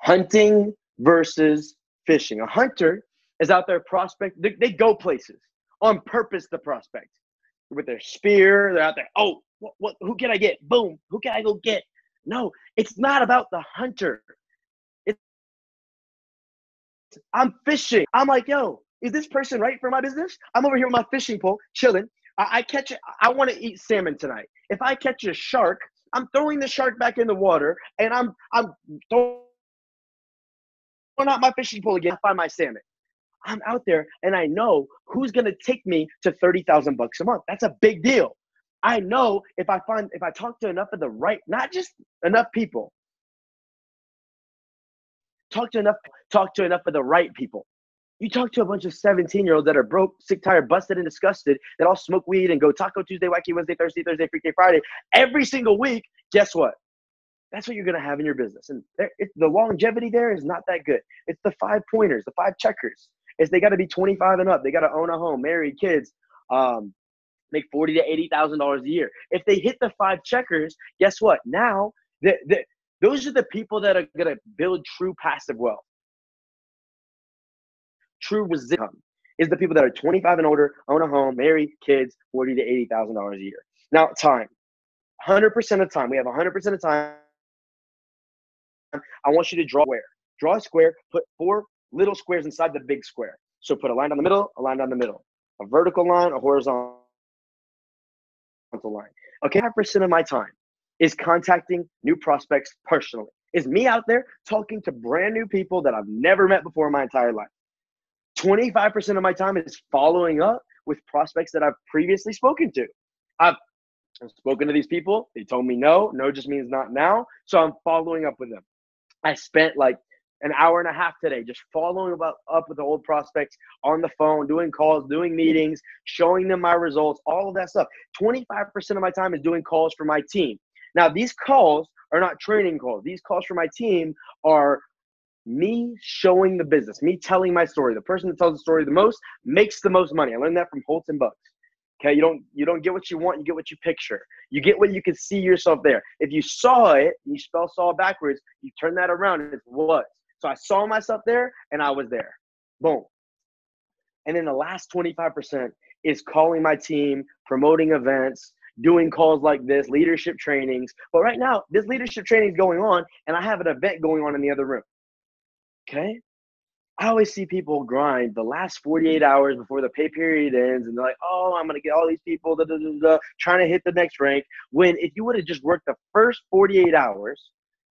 Hunting versus fishing. A hunter is out there prospect. They go places on purpose to prospect. With their spear, they're out there. Oh, who can I get? Boom. Who can I go get? No, it's not about the hunter. I'm fishing. I'm like, yo, is this person right for my business? I'm over here with my fishing pole, chilling. I catch it. I want to eat salmon tonight. If I catch a shark, I'm throwing the shark back in the water, and I'm throwing out my fishing pole again. I find my salmon. I'm out there, and I know who's gonna take me to $30,000 a month. That's a big deal. I know if I talk to enough of the right, not just enough people. Talk to enough of the right people. You talk to a bunch of 17-year-olds that are broke, sick, tired, busted, and disgusted, that all smoke weed and go Taco Tuesday, Wacky Wednesday, Thursday, Freaky Friday every single week. Guess what? That's what you're going to have in your business. And the longevity there is not that good. It's the 5 pointers, the 5 checkers. They got to be 25 and up. They got to own a home, married, kids, make $40,000 to $80,000 a year. If they hit the 5 checkers, guess what? Now, those are the people that are going to build true passive wealth. True residual income is the people that are 25 and older, own a home, married, kids, $40,000 to $80,000 a year. Now, time. 100% of time. We have 100% of time. I want you to draw a square. Draw a square. Put 4 little squares inside the big square. So put a line down the middle, a line down the middle. A vertical line, a horizontal line. Okay, 5% of my time is contacting new prospects personally. Is me out there talking to brand new people that I've never met before in my entire life. 25% of my time is following up with prospects that I've previously spoken to. I've spoken to these people. They told me no. No just means not now. So I'm following up with them. I spent like an hour and a half today just following up with the old prospects on the phone, doing calls, doing meetings, showing them my results, all of that stuff. 25% of my time is doing calls for my team. Now, these calls are not training calls. These calls for my team are me showing the business, me telling my story. The person that tells the story the most makes the most money. I learned that from Holtz and Bucks. Okay, you don't get what you want, you get what you picture. You get what you can see yourself there. If you saw it, you spell saw backwards, you turn that around and it's was. So I saw myself there and I was there. Boom. And then the last 25% is calling my team, promoting events, doing calls like this, leadership trainings. But right now, this leadership training is going on and I have an event going on in the other room. Okay? I always see people grind the last 48 hours before the pay period ends, and they're like, oh, I'm going to get all these people, trying to hit the next rank. When if you would have just worked the first 48 hours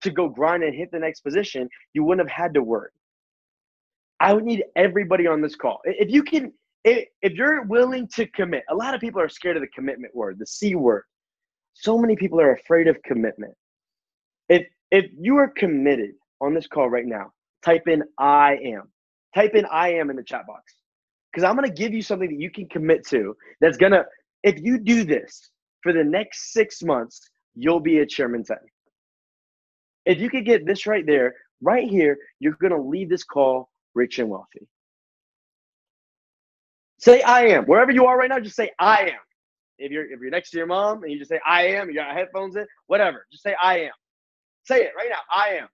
to go grind and hit the next position, you wouldn't have had to work. I would need everybody on this call. If you're willing to commit, a lot of people are scared of the commitment word, the C word. So many people are afraid of commitment. If you are committed on this call right now, type in I am. Type in I am in the chat box. Because I'm going to give you something that you can commit to that's going to, if you do this for the next 6 months, you'll be a Chairman 10. If you could get this right there, right here, you're going to leave this call rich and wealthy. Say I am. Wherever you are right now, just say I am. If you're next to your mom and you just say I am, you got headphones in, whatever, just say I am. Say it right now, I am.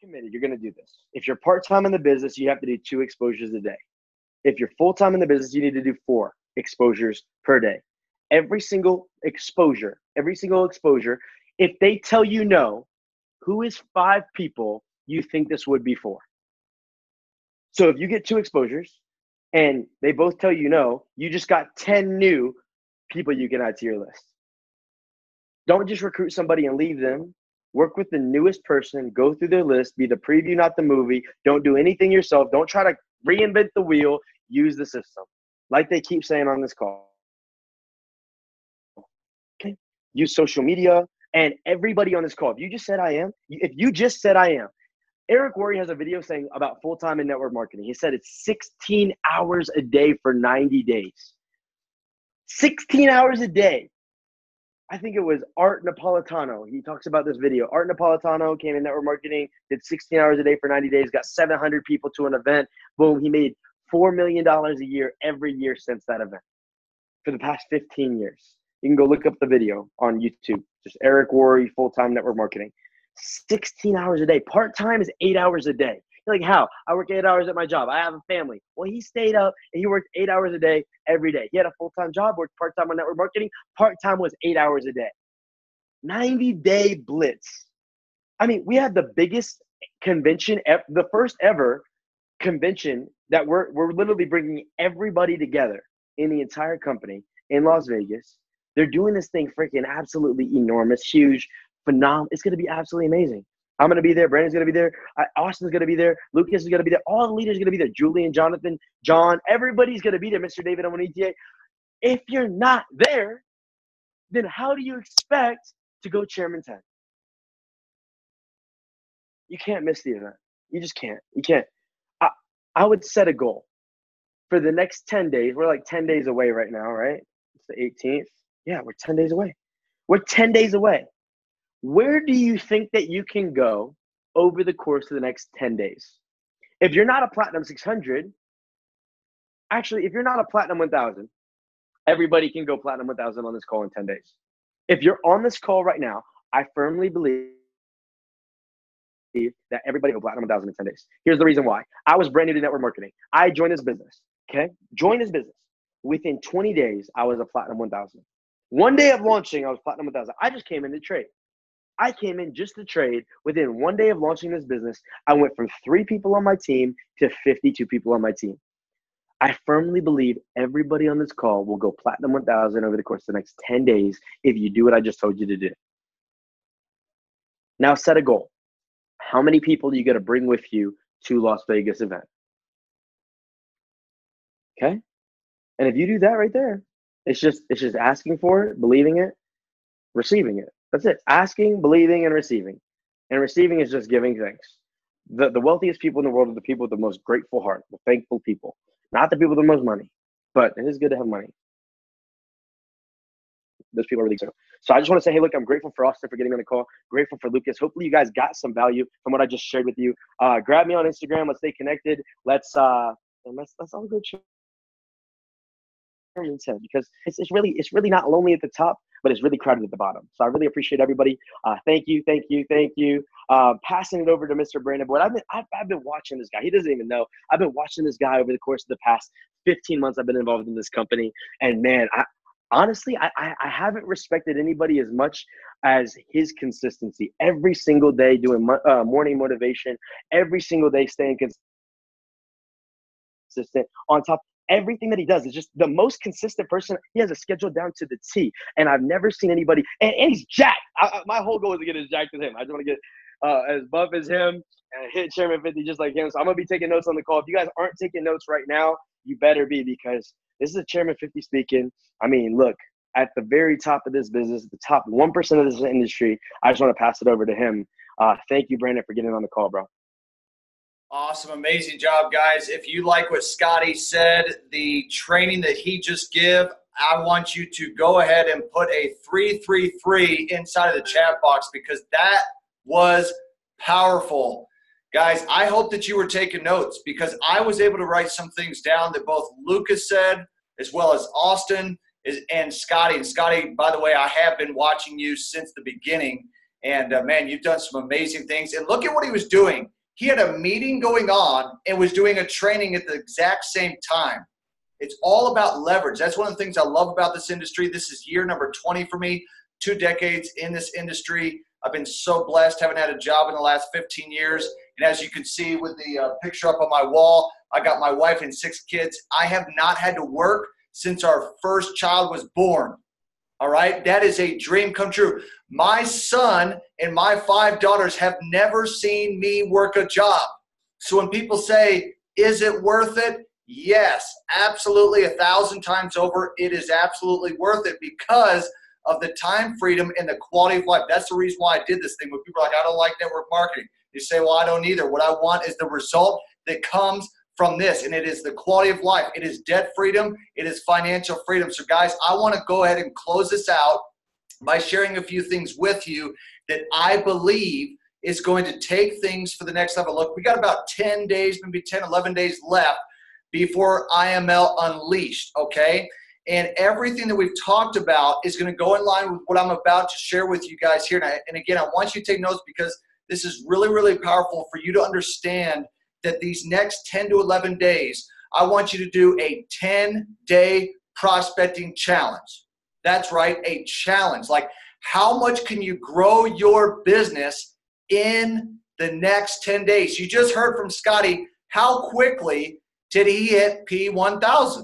Committed, you're going to do this. If you're part-time in the business, you have to do 2 exposures a day. If you're full-time in the business, you need to do 4 exposures per day. Every single exposure, if they tell you no, who is 5 people you think this would be for? So if you get 2 exposures and they both tell you no, you just got 10 new people you can add to your list. Don't just recruit somebody and leave them. Work with the newest person. Go through their list. Be the preview, not the movie. Don't do anything yourself. Don't try to reinvent the wheel. Use the system. Like they keep saying on this call. Okay? Use social media. And everybody on this call, if you just said I am, Eric Worre has a video saying about full-time in network marketing. He said it's 16 hours a day for 90 days. 16 hours a day. I think it was Art Napolitano. He talks about this video. Art Napolitano came in network marketing, did 16 hours a day for 90 days, got 700 people to an event. Boom, he made $4 million a year every year since that event for the past 15 years. You can go look up the video on YouTube. Just Eric Worre, full-time network marketing. 16 hours a day. Part-time is 8 hours a day. You're like, how? I work 8 hours at my job. I have a family. Well, he stayed up and he worked 8 hours a day every day. He had a full-time job, worked part-time on network marketing. Part-time was 8 hours a day. 90-day blitz. I mean, we had the biggest convention, the first ever convention that we're literally bringing everybody together in the entire company in Las Vegas. They're doing this thing freaking absolutely enormous, huge, phenomenal. It's going to be absolutely amazing. I'm going to be there. Brandon's going to be there. Austin's going to be there. Lucas is going to be there. All the leaders are going to be there. Julian, Jonathan, John, everybody's going to be there. Mr. David Omonite. If you're not there, then how do you expect to go Chairman 10? You can't miss the event. You just can't. You can't. I would set a goal for the next 10 days. We're like 10 days away right now, right? It's the 18th. Yeah, we're 10 days away. We're 10 days away. Where do you think that you can go over the course of the next 10 days? If you're not a Platinum 600, actually, if you're not a Platinum 1000, everybody can go Platinum 1000 on this call in 10 days. If you're on this call right now, I firmly believe that everybody will go Platinum 1000 in 10 days. Here's the reason why. I was brand new to network marketing. I joined this business, okay? Joined this business. Within 20 days, I was a Platinum 1000. One day of launching, I was Platinum 1000. I just came in to trade. I came in just to trade. Within 1 day of launching this business, I went from 3 people on my team to 52 people on my team. I firmly believe everybody on this call will go Platinum 1000 over the course of the next 10 days if you do what I just told you to do. Now set a goal. How many people do you got to bring with you to Las Vegas event? Okay? And if you do that right there, it's just asking for it, believing it, receiving it. That's it. Asking, believing, and receiving. And receiving is just giving thanks. The wealthiest people in the world are the people with the most grateful heart, the thankful people. Not the people with the most money, but it is good to have money. Those people are really so. So I just want to say, hey, look, I'm grateful for Austin for getting me on the call. Grateful for Lucas. Hopefully you guys got some value from what I just shared with you. Grab me on Instagram. Let's stay connected. Let's all go check. Because it's really not lonely at the top, but it's really crowded at the bottom. So I really appreciate everybody. Thank you. Passing it over to Mr. Brandon Boyd. I've been watching this guy. He doesn't even know. I've been watching this guy over the course of the past 15 months I've been involved in this company. And man, honestly, I haven't respected anybody as much as his consistency. Every single day doing morning motivation, every single day staying consistent on top. Everything that he does is just the most consistent person. He has a schedule down to the T, and I've never seen anybody. And he's jacked. My whole goal is to get as jacked as him. I just want to get as buff as him and hit Chairman 50 just like him. So I'm gonna be taking notes on the call. If you guys aren't taking notes right now, you better be, because this is a Chairman 50 speaking. I mean, look, at the very top of this business, the top 1% of this industry. I just want to pass it over to him. Thank you, Brandon, for getting on the call, bro. Awesome. Amazing job, guys. If you like what Scotty said, the training that he just gave, I want you to go ahead and put a 333 inside of the chat box, because that was powerful. Guys, I hope that you were taking notes, because I was able to write some things down that both Lucas said as well as Austin and Scotty. And Scotty, by the way, I have been watching you since the beginning. And, man, you've done some amazing things. And look at what he was doing. He had a meeting going on and was doing a training at the exact same time. It's all about leverage. That's one of the things I love about this industry. This is year number 20 for me, 2 decades in this industry. I've been so blessed, haven't had a job in the last 15 years. And as you can see with the picture up on my wall, I got my wife and 6 kids. I have not had to work since our first child was born. All right, that is a dream come true. My son and my 5 daughters have never seen me work a job. So when people say, is it worth it? Yes, absolutely, 1,000 times over. It is absolutely worth it because of the time freedom and the quality of life. That's the reason why I did this thing. When people are like, I don't like network marketing. You say, well, I don't either. What I want is the result that comes from this, and it is the quality of life. It is debt freedom. It is financial freedom. So guys, I want to go ahead and close this out by sharing a few things with you that I believe is going to take things for the next level. Look, we got about 10 days, maybe 10, 11 days left before IML Unleashed, okay? And everything that we've talked about is going to go in line with what I'm about to share with you guys here. And again, I want you to take notes because this is really, really powerful for you to understand that these next 10 to 11 days, I want you to do a 10-day prospecting challenge. That's right, a challenge. Like, how much can you grow your business in the next 10 days? You just heard from Scotty, how quickly did he hit P1000?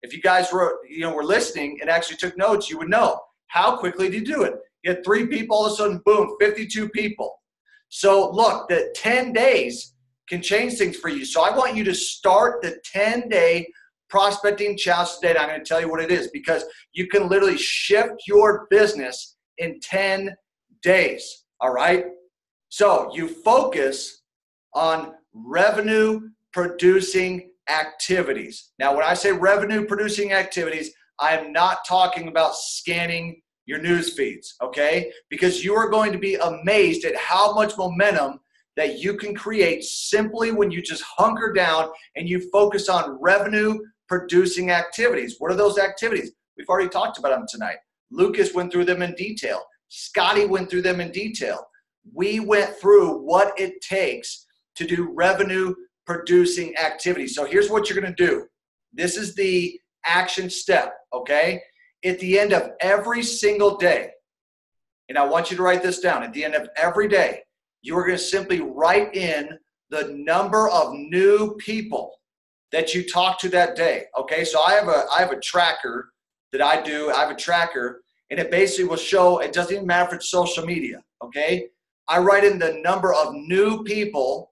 If you guys were listening and actually took notes, you would know. How quickly did you do it? You had 3 people, all of a sudden, boom, 52 people. So look, the 10 days can change things for you. So I want you to start the 10-day prospecting challenge today. I'm going to tell you what it is because you can literally shift your business in 10 days. All right. So you focus on revenue producing activities. Now, when I say revenue producing activities, I am not talking about scanning your news feeds. Okay. Because you are going to be amazed at how much momentum that you can create simply when you just hunker down and you focus on revenue producing activities. What are those activities? We've already talked about them tonight. Lucas went through them in detail. Scotty went through them in detail. We went through what it takes to do revenue producing activities. So here's what you're going to do. This is the action step, okay? At the end of every single day, and I want you to write this down, at the end of every day, you are going to simply write in the number of new people that you talk to that day. Okay, so I have a tracker that I do. I have a tracker, and it basically will show, it doesn't even matter if it's social media. Okay, I write in the number of new people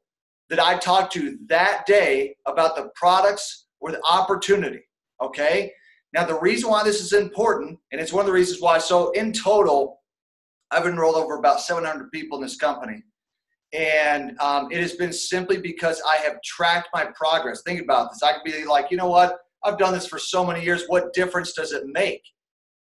that I talk to that day about the products or the opportunity. Okay, now the reason why this is important, and it's one of the reasons why, so in total, I've enrolled over about 700 people in this company. And it has been simply because I have tracked my progress. Think about this. I could be like, you know what? I've done this for so many years. What difference does it make?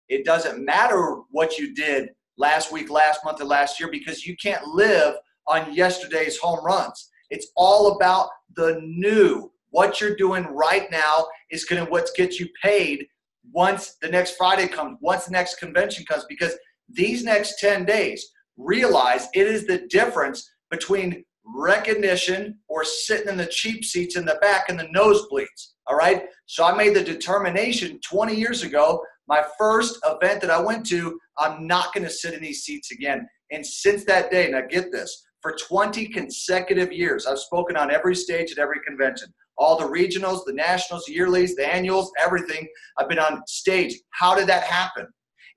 It doesn't matter what you did last week, last month, or last year because you can't live on yesterday's home runs. It's all about the new. What you're doing right now is going to what gets you paid once the next Friday comes, once the next convention comes, because these next 10 days, realize it is the difference between recognition or sitting in the cheap seats in the back and the nosebleeds, all right? So I made the determination 20 years ago, my first event that I went to, I'm not going to sit in these seats again. And since that day, now get this, for 20 consecutive years, I've spoken on every stage at every convention, all the regionals, the nationals, the yearlies, the annuals, everything. I've been on stage. How did that happen?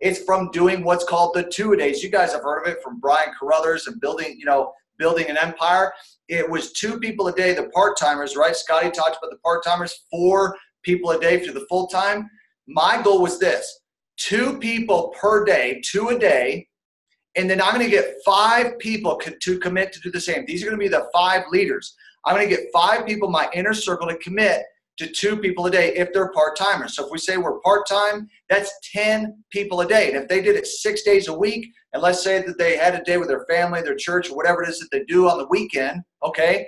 It's from doing what's called the 2-a-days. You guys have heard of it from Brian Carruthers and building an empire. It was 2 people a day, the part-timers, right? Scotty talked about the part-timers, 4 people a day for the full-time. My goal was this, 2 people per day, 2 a day, and then I'm going to get 5 people to commit to do the same. These are going to be the 5 leaders. I'm going to get 5 people in my inner circle to commit to 2 people a day if they're part-timers. So if we say we're part-time, that's 10 people a day. And if they did it 6 days a week, and let's say that they had a day with their family, their church, or whatever it is that they do on the weekend, okay,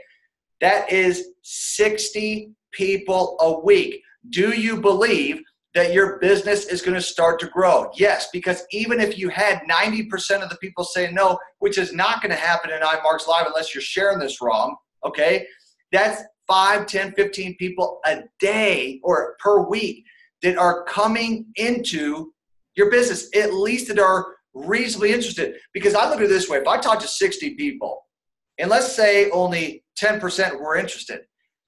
that is 60 people a week. Do you believe that your business is going to start to grow? Yes, because even if you had 90% of the people say no, which is not going to happen in iMarks Live unless you're sharing this wrong, okay, that's 5, 10, 15 people a day or per week that are coming into your business, at least that are reasonably interested. Because I look at it this way, if I talk to 60 people, and let's say only 10% were interested,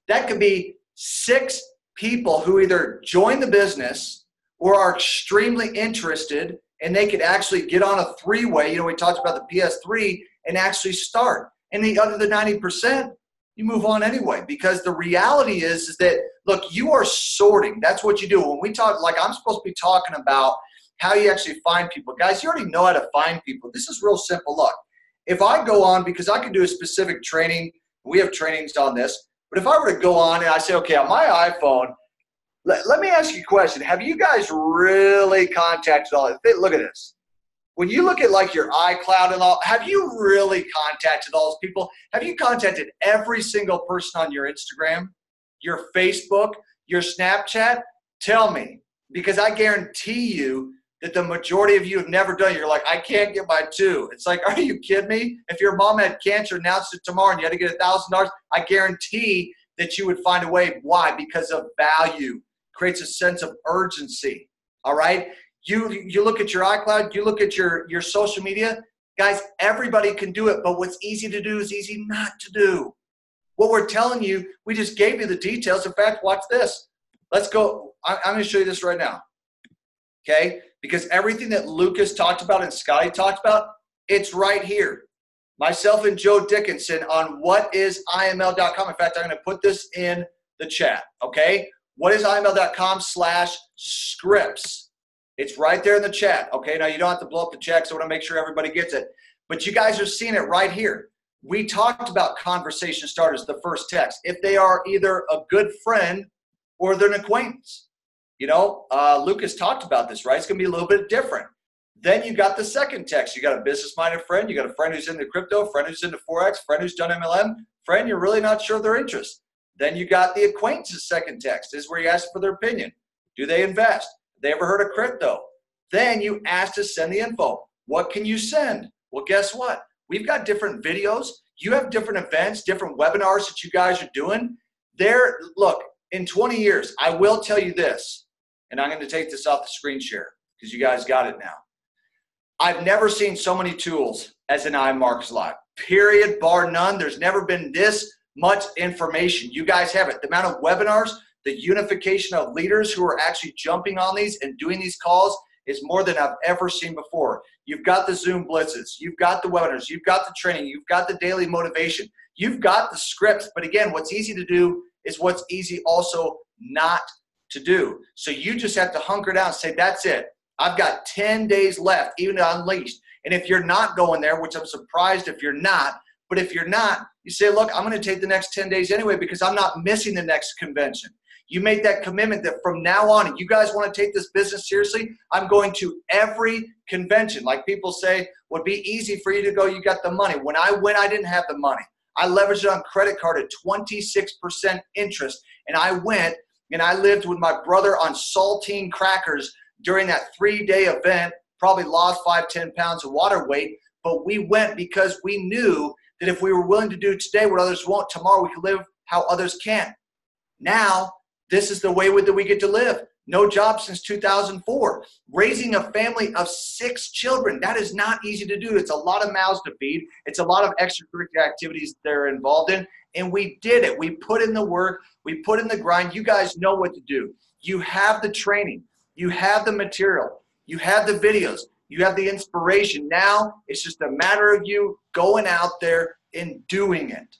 that could be 6 people who either join the business or are extremely interested and they could actually get on a three-way, you know, we talked about the PS3, and actually start. And the other than 90%, you move on anyway, because the reality is that, look, you are sorting. That's what you do. When we talk, like I'm supposed to be talking about how you actually find people. Guys, you already know how to find people. This is real simple. Look, if I go on, because I can do a specific training, we have trainings on this, but if I were to go on and I say, okay, on my iPhone, let me ask you a question. Have you guys really contacted all? Look at this. When you look at like your iCloud and all, have you really contacted all those people? Have you contacted every single person on your Instagram, your Facebook, your Snapchat? Tell me, because I guarantee you that the majority of you have never done it. You're like, I can't get my 2. It's like, are you kidding me? If your mom had cancer, announced it tomorrow, and you had to get $1,000, I guarantee that you would find a way. Why? Because of value. Creates a sense of urgency. All right? You look at your iCloud, you look at your social media. Guys, everybody can do it, but what's easy to do is easy not to do. What we're telling you, we just gave you the details. In fact, watch this. Let's go. I'm going to show you this right now. Okay? Because everything that Lucas talked about and Scotty talked about, it's right here. Myself and Joe Dickinson on whatisiml.com. In fact, I'm going to put this in the chat. Okay? whatisiml.com/scripts. It's right there in the chat. Okay, now you don't have to blow up the chat, so I want to make sure everybody gets it. But you guys are seeing it right here. We talked about conversation starters, the first text. If they are either a good friend or they're an acquaintance. You know, Lucas talked about this, right? It's going to be a little bit different. Then you got the second text. You got a business-minded friend. You got a friend who's into crypto, friend who's into Forex, friend who's done MLM, friend you're really not sure of their interest. Then you got the acquaintance's second text. This is where you ask for their opinion. Do they invest? Have they ever heard of crypto? Then you ask to send the info. What can you send? Well, guess what? We've got different videos. You have different events, different webinars that you guys are doing. Look, in 20 years, I will tell you this, and I'm going to take this off the screen share because you guys got it now. I've never seen so many tools as an iMarks Live. Period, bar none. There's never been this much information. You guys have it. The amount of webinars, the unification of leaders who are actually jumping on these and doing these calls is more than I've ever seen before. You've got the Zoom blitzes. You've got the webinars. You've got the training. You've got the daily motivation. You've got the scripts. But again, what's easy to do is what's easy also not to do. So you just have to hunker down and say, that's it. I've got 10 days left, even unleashed. And if you're not going there, which I'm surprised if you're not, but if you're not, you say, look, I'm going to take the next 10 days anyway because I'm not missing the next convention. You make that commitment that from now on, if you guys want to take this business seriously, I'm going to every convention. Like people say, would be easy for you to go, you got the money. When I went, I didn't have the money. I leveraged it on credit card at 26% interest. And I went and I lived with my brother on saltine crackers during that 3-day event, probably lost 5-10 pounds of water weight. But we went because we knew that if we were willing to do today what others won't, tomorrow we could live how others can't. Now, this is the way that we get to live. No job since 2004. Raising a family of 6 children. That is not easy to do. It's a lot of mouths to feed. It's a lot of extracurricular activities they're involved in. And we did it. We put in the work. We put in the grind. You guys know what to do. You have the training. You have the material. You have the videos. You have the inspiration. Now it's just a matter of you going out there and doing it.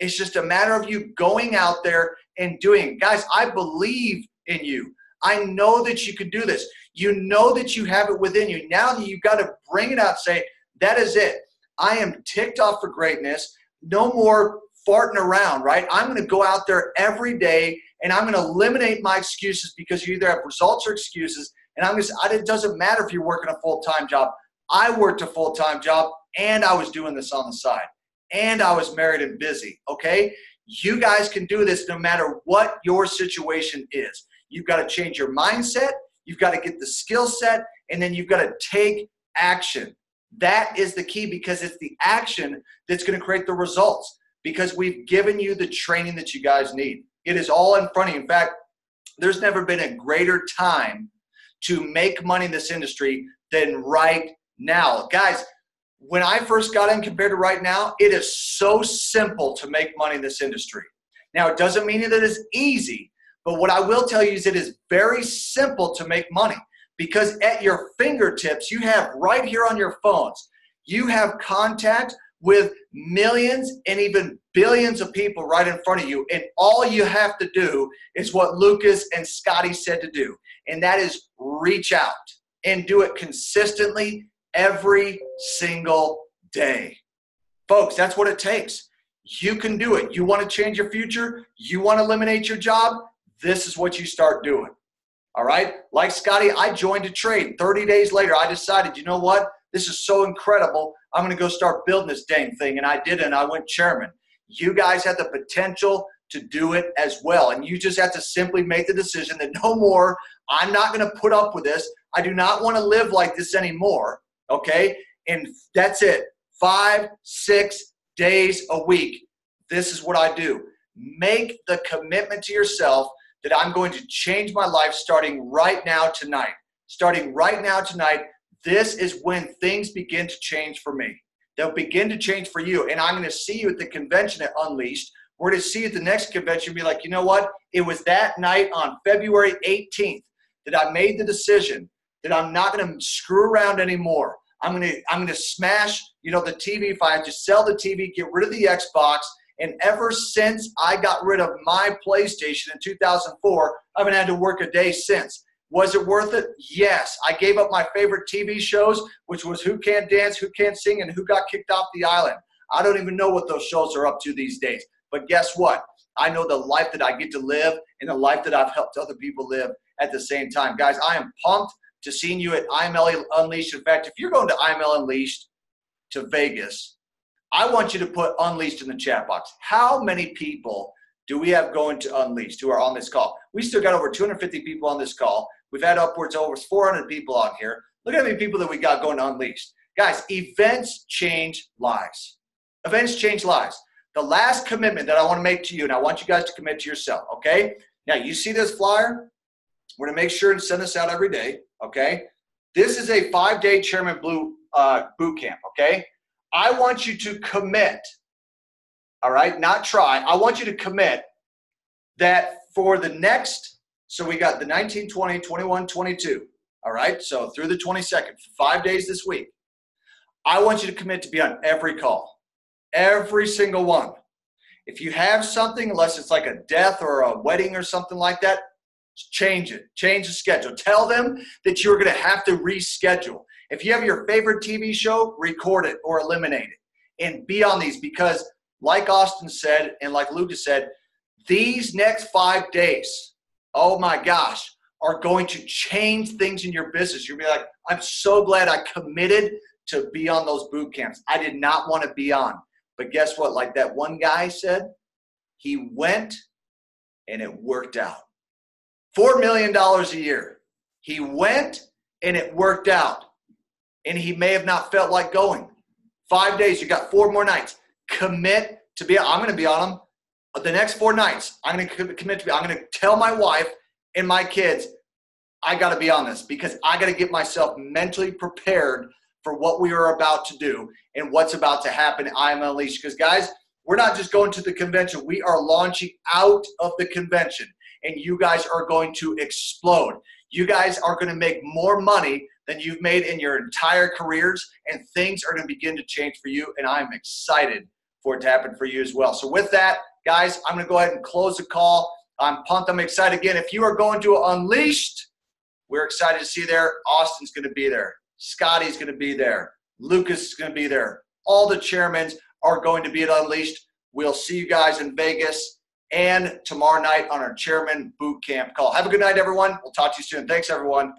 It's just a matter of you going out there and doing it. Guys, I believe in you. I know that you can do this. You know that you have it within you. Now that you've got to bring it out, say, that is it. I am ticked off for greatness. No more farting around, right? I'm going to go out there every day and I'm going to eliminate my excuses because you either have results or excuses. And it doesn't matter if you're working a full-time job. I worked a full-time job and I was doing this on the side. And I was married and busy, okay? You guys can do this no matter what your situation is. You've got to change your mindset. You've got to get the skill set. And then you've got to take action. That is the key because it's the action that's going to create the results because we've given you the training that you guys need. It is all in front of you. In fact, there's never been a greater time to make money in this industry than right now. Guys, when I first got in compared to right now, it is so simple to make money in this industry. Now, it doesn't mean that it's easy, But what I will tell you is it is very simple to make money, because at your fingertips, you have right here on your phones, you have contact with millions and even billions of people right in front of you. And all you have to do is what Lucas and Scotty said to do. And that is reach out and do it consistently every single day. Folks, that's what it takes. You can do it. You want to change your future? You want to eliminate your job? This is what you start doing. All right? Like Scotty, I joined a trade. 30 days later, I decided, you know what? This is so incredible. I'm going to go start building this dang thing. And I did it, and I went chairman. You guys have the potential to do it as well. And you just have to simply make the decision that no more, I'm not going to put up with this. I do not want to live like this anymore. Okay? And that's it. 5, 6 days a week. This is what I do. Make the commitment to yourself that I'm going to change my life starting right now tonight. Starting right now tonight, this is when things begin to change for me. They'll begin to change for you. And I'm going to see you at the convention at Unleashed. We're going to see you at the next convention and be like, you know what? It was that night on February 18th that I made the decision that I'm not going to screw around anymore. I'm going to smash, the TV. If I have to sell the TV, get rid of the Xbox. And ever since I got rid of my PlayStation in 2004, I haven't had to work a day since. Was it worth it? Yes. I gave up my favorite TV shows, which was Who Can't Dance, Who Can't Sing, and Who Got Kicked Off the Island. I don't even know what those shows are up to these days. But guess what? I know the life that I get to live and the life that I've helped other people live at the same time. Guys, I am pumped to seeing you at IML Unleashed. In fact, if you're going to IML Unleashed to Vegas, I want you to put Unleashed in the chat box. How many people do we have going to Unleashed who are on this call? We still got over 250 people on this call. We've had upwards of over 400 people on here. Look at how many people that we got going to Unleashed. Guys, events change lives. Events change lives. The last commitment that I want to make to you, and I want you guys to commit to yourself, okay? Now, you see this flyer? We're going to make sure and send this out every day, okay? This is a 5-day Chairman Blue boot camp, okay? I want you to commit, all right? Not try. I want you to commit that for the next, so we got the 19, 20, 21, 22, all right? So through the 22nd, 5 days this week, I want you to commit to be on every call, every single one. If you have something, unless it's like a death or a wedding or something like that, change it. Change the schedule. Tell them that you're going to have to reschedule. If you have your favorite TV show, record it or eliminate it. And be on these, because like Austin said and like Lucas said, these next 5 days, oh my gosh, are going to change things in your business. You'll be like, I'm so glad I committed to be on those boot camps. I did not want to be on. But guess what? Like that one guy said, he went and it worked out. $4 million a year. He went and it worked out. And he may have not felt like going. 5 days, you got 4 more nights. Commit to be, I'm going to be on them the next 4 nights. I'm going to commit to be, I'm going to tell my wife and my kids, I got to be on this, because I got to get myself mentally prepared for what we are about to do and what's about to happen at IML Unleashed. Because guys, we're not just going to the convention. We are launching out of the convention, and you guys are going to explode. You guys are going to make more money than you've made in your entire careers, and things are going to begin to change for you, and I'm excited for it to happen for you as well. So with that, guys, I'm going to go ahead and close the call. I'm pumped. I'm excited. Again, if you are going to Unleashed, we're excited to see you there. Austin's going to be there. Scotty's going to be there. Lucas is going to be there. All the chairmen are going to be at Unleashed. We'll see you guys in Vegas and tomorrow night on our Chairman Boot Camp call. Have a good night, everyone. We'll talk to you soon. Thanks, everyone.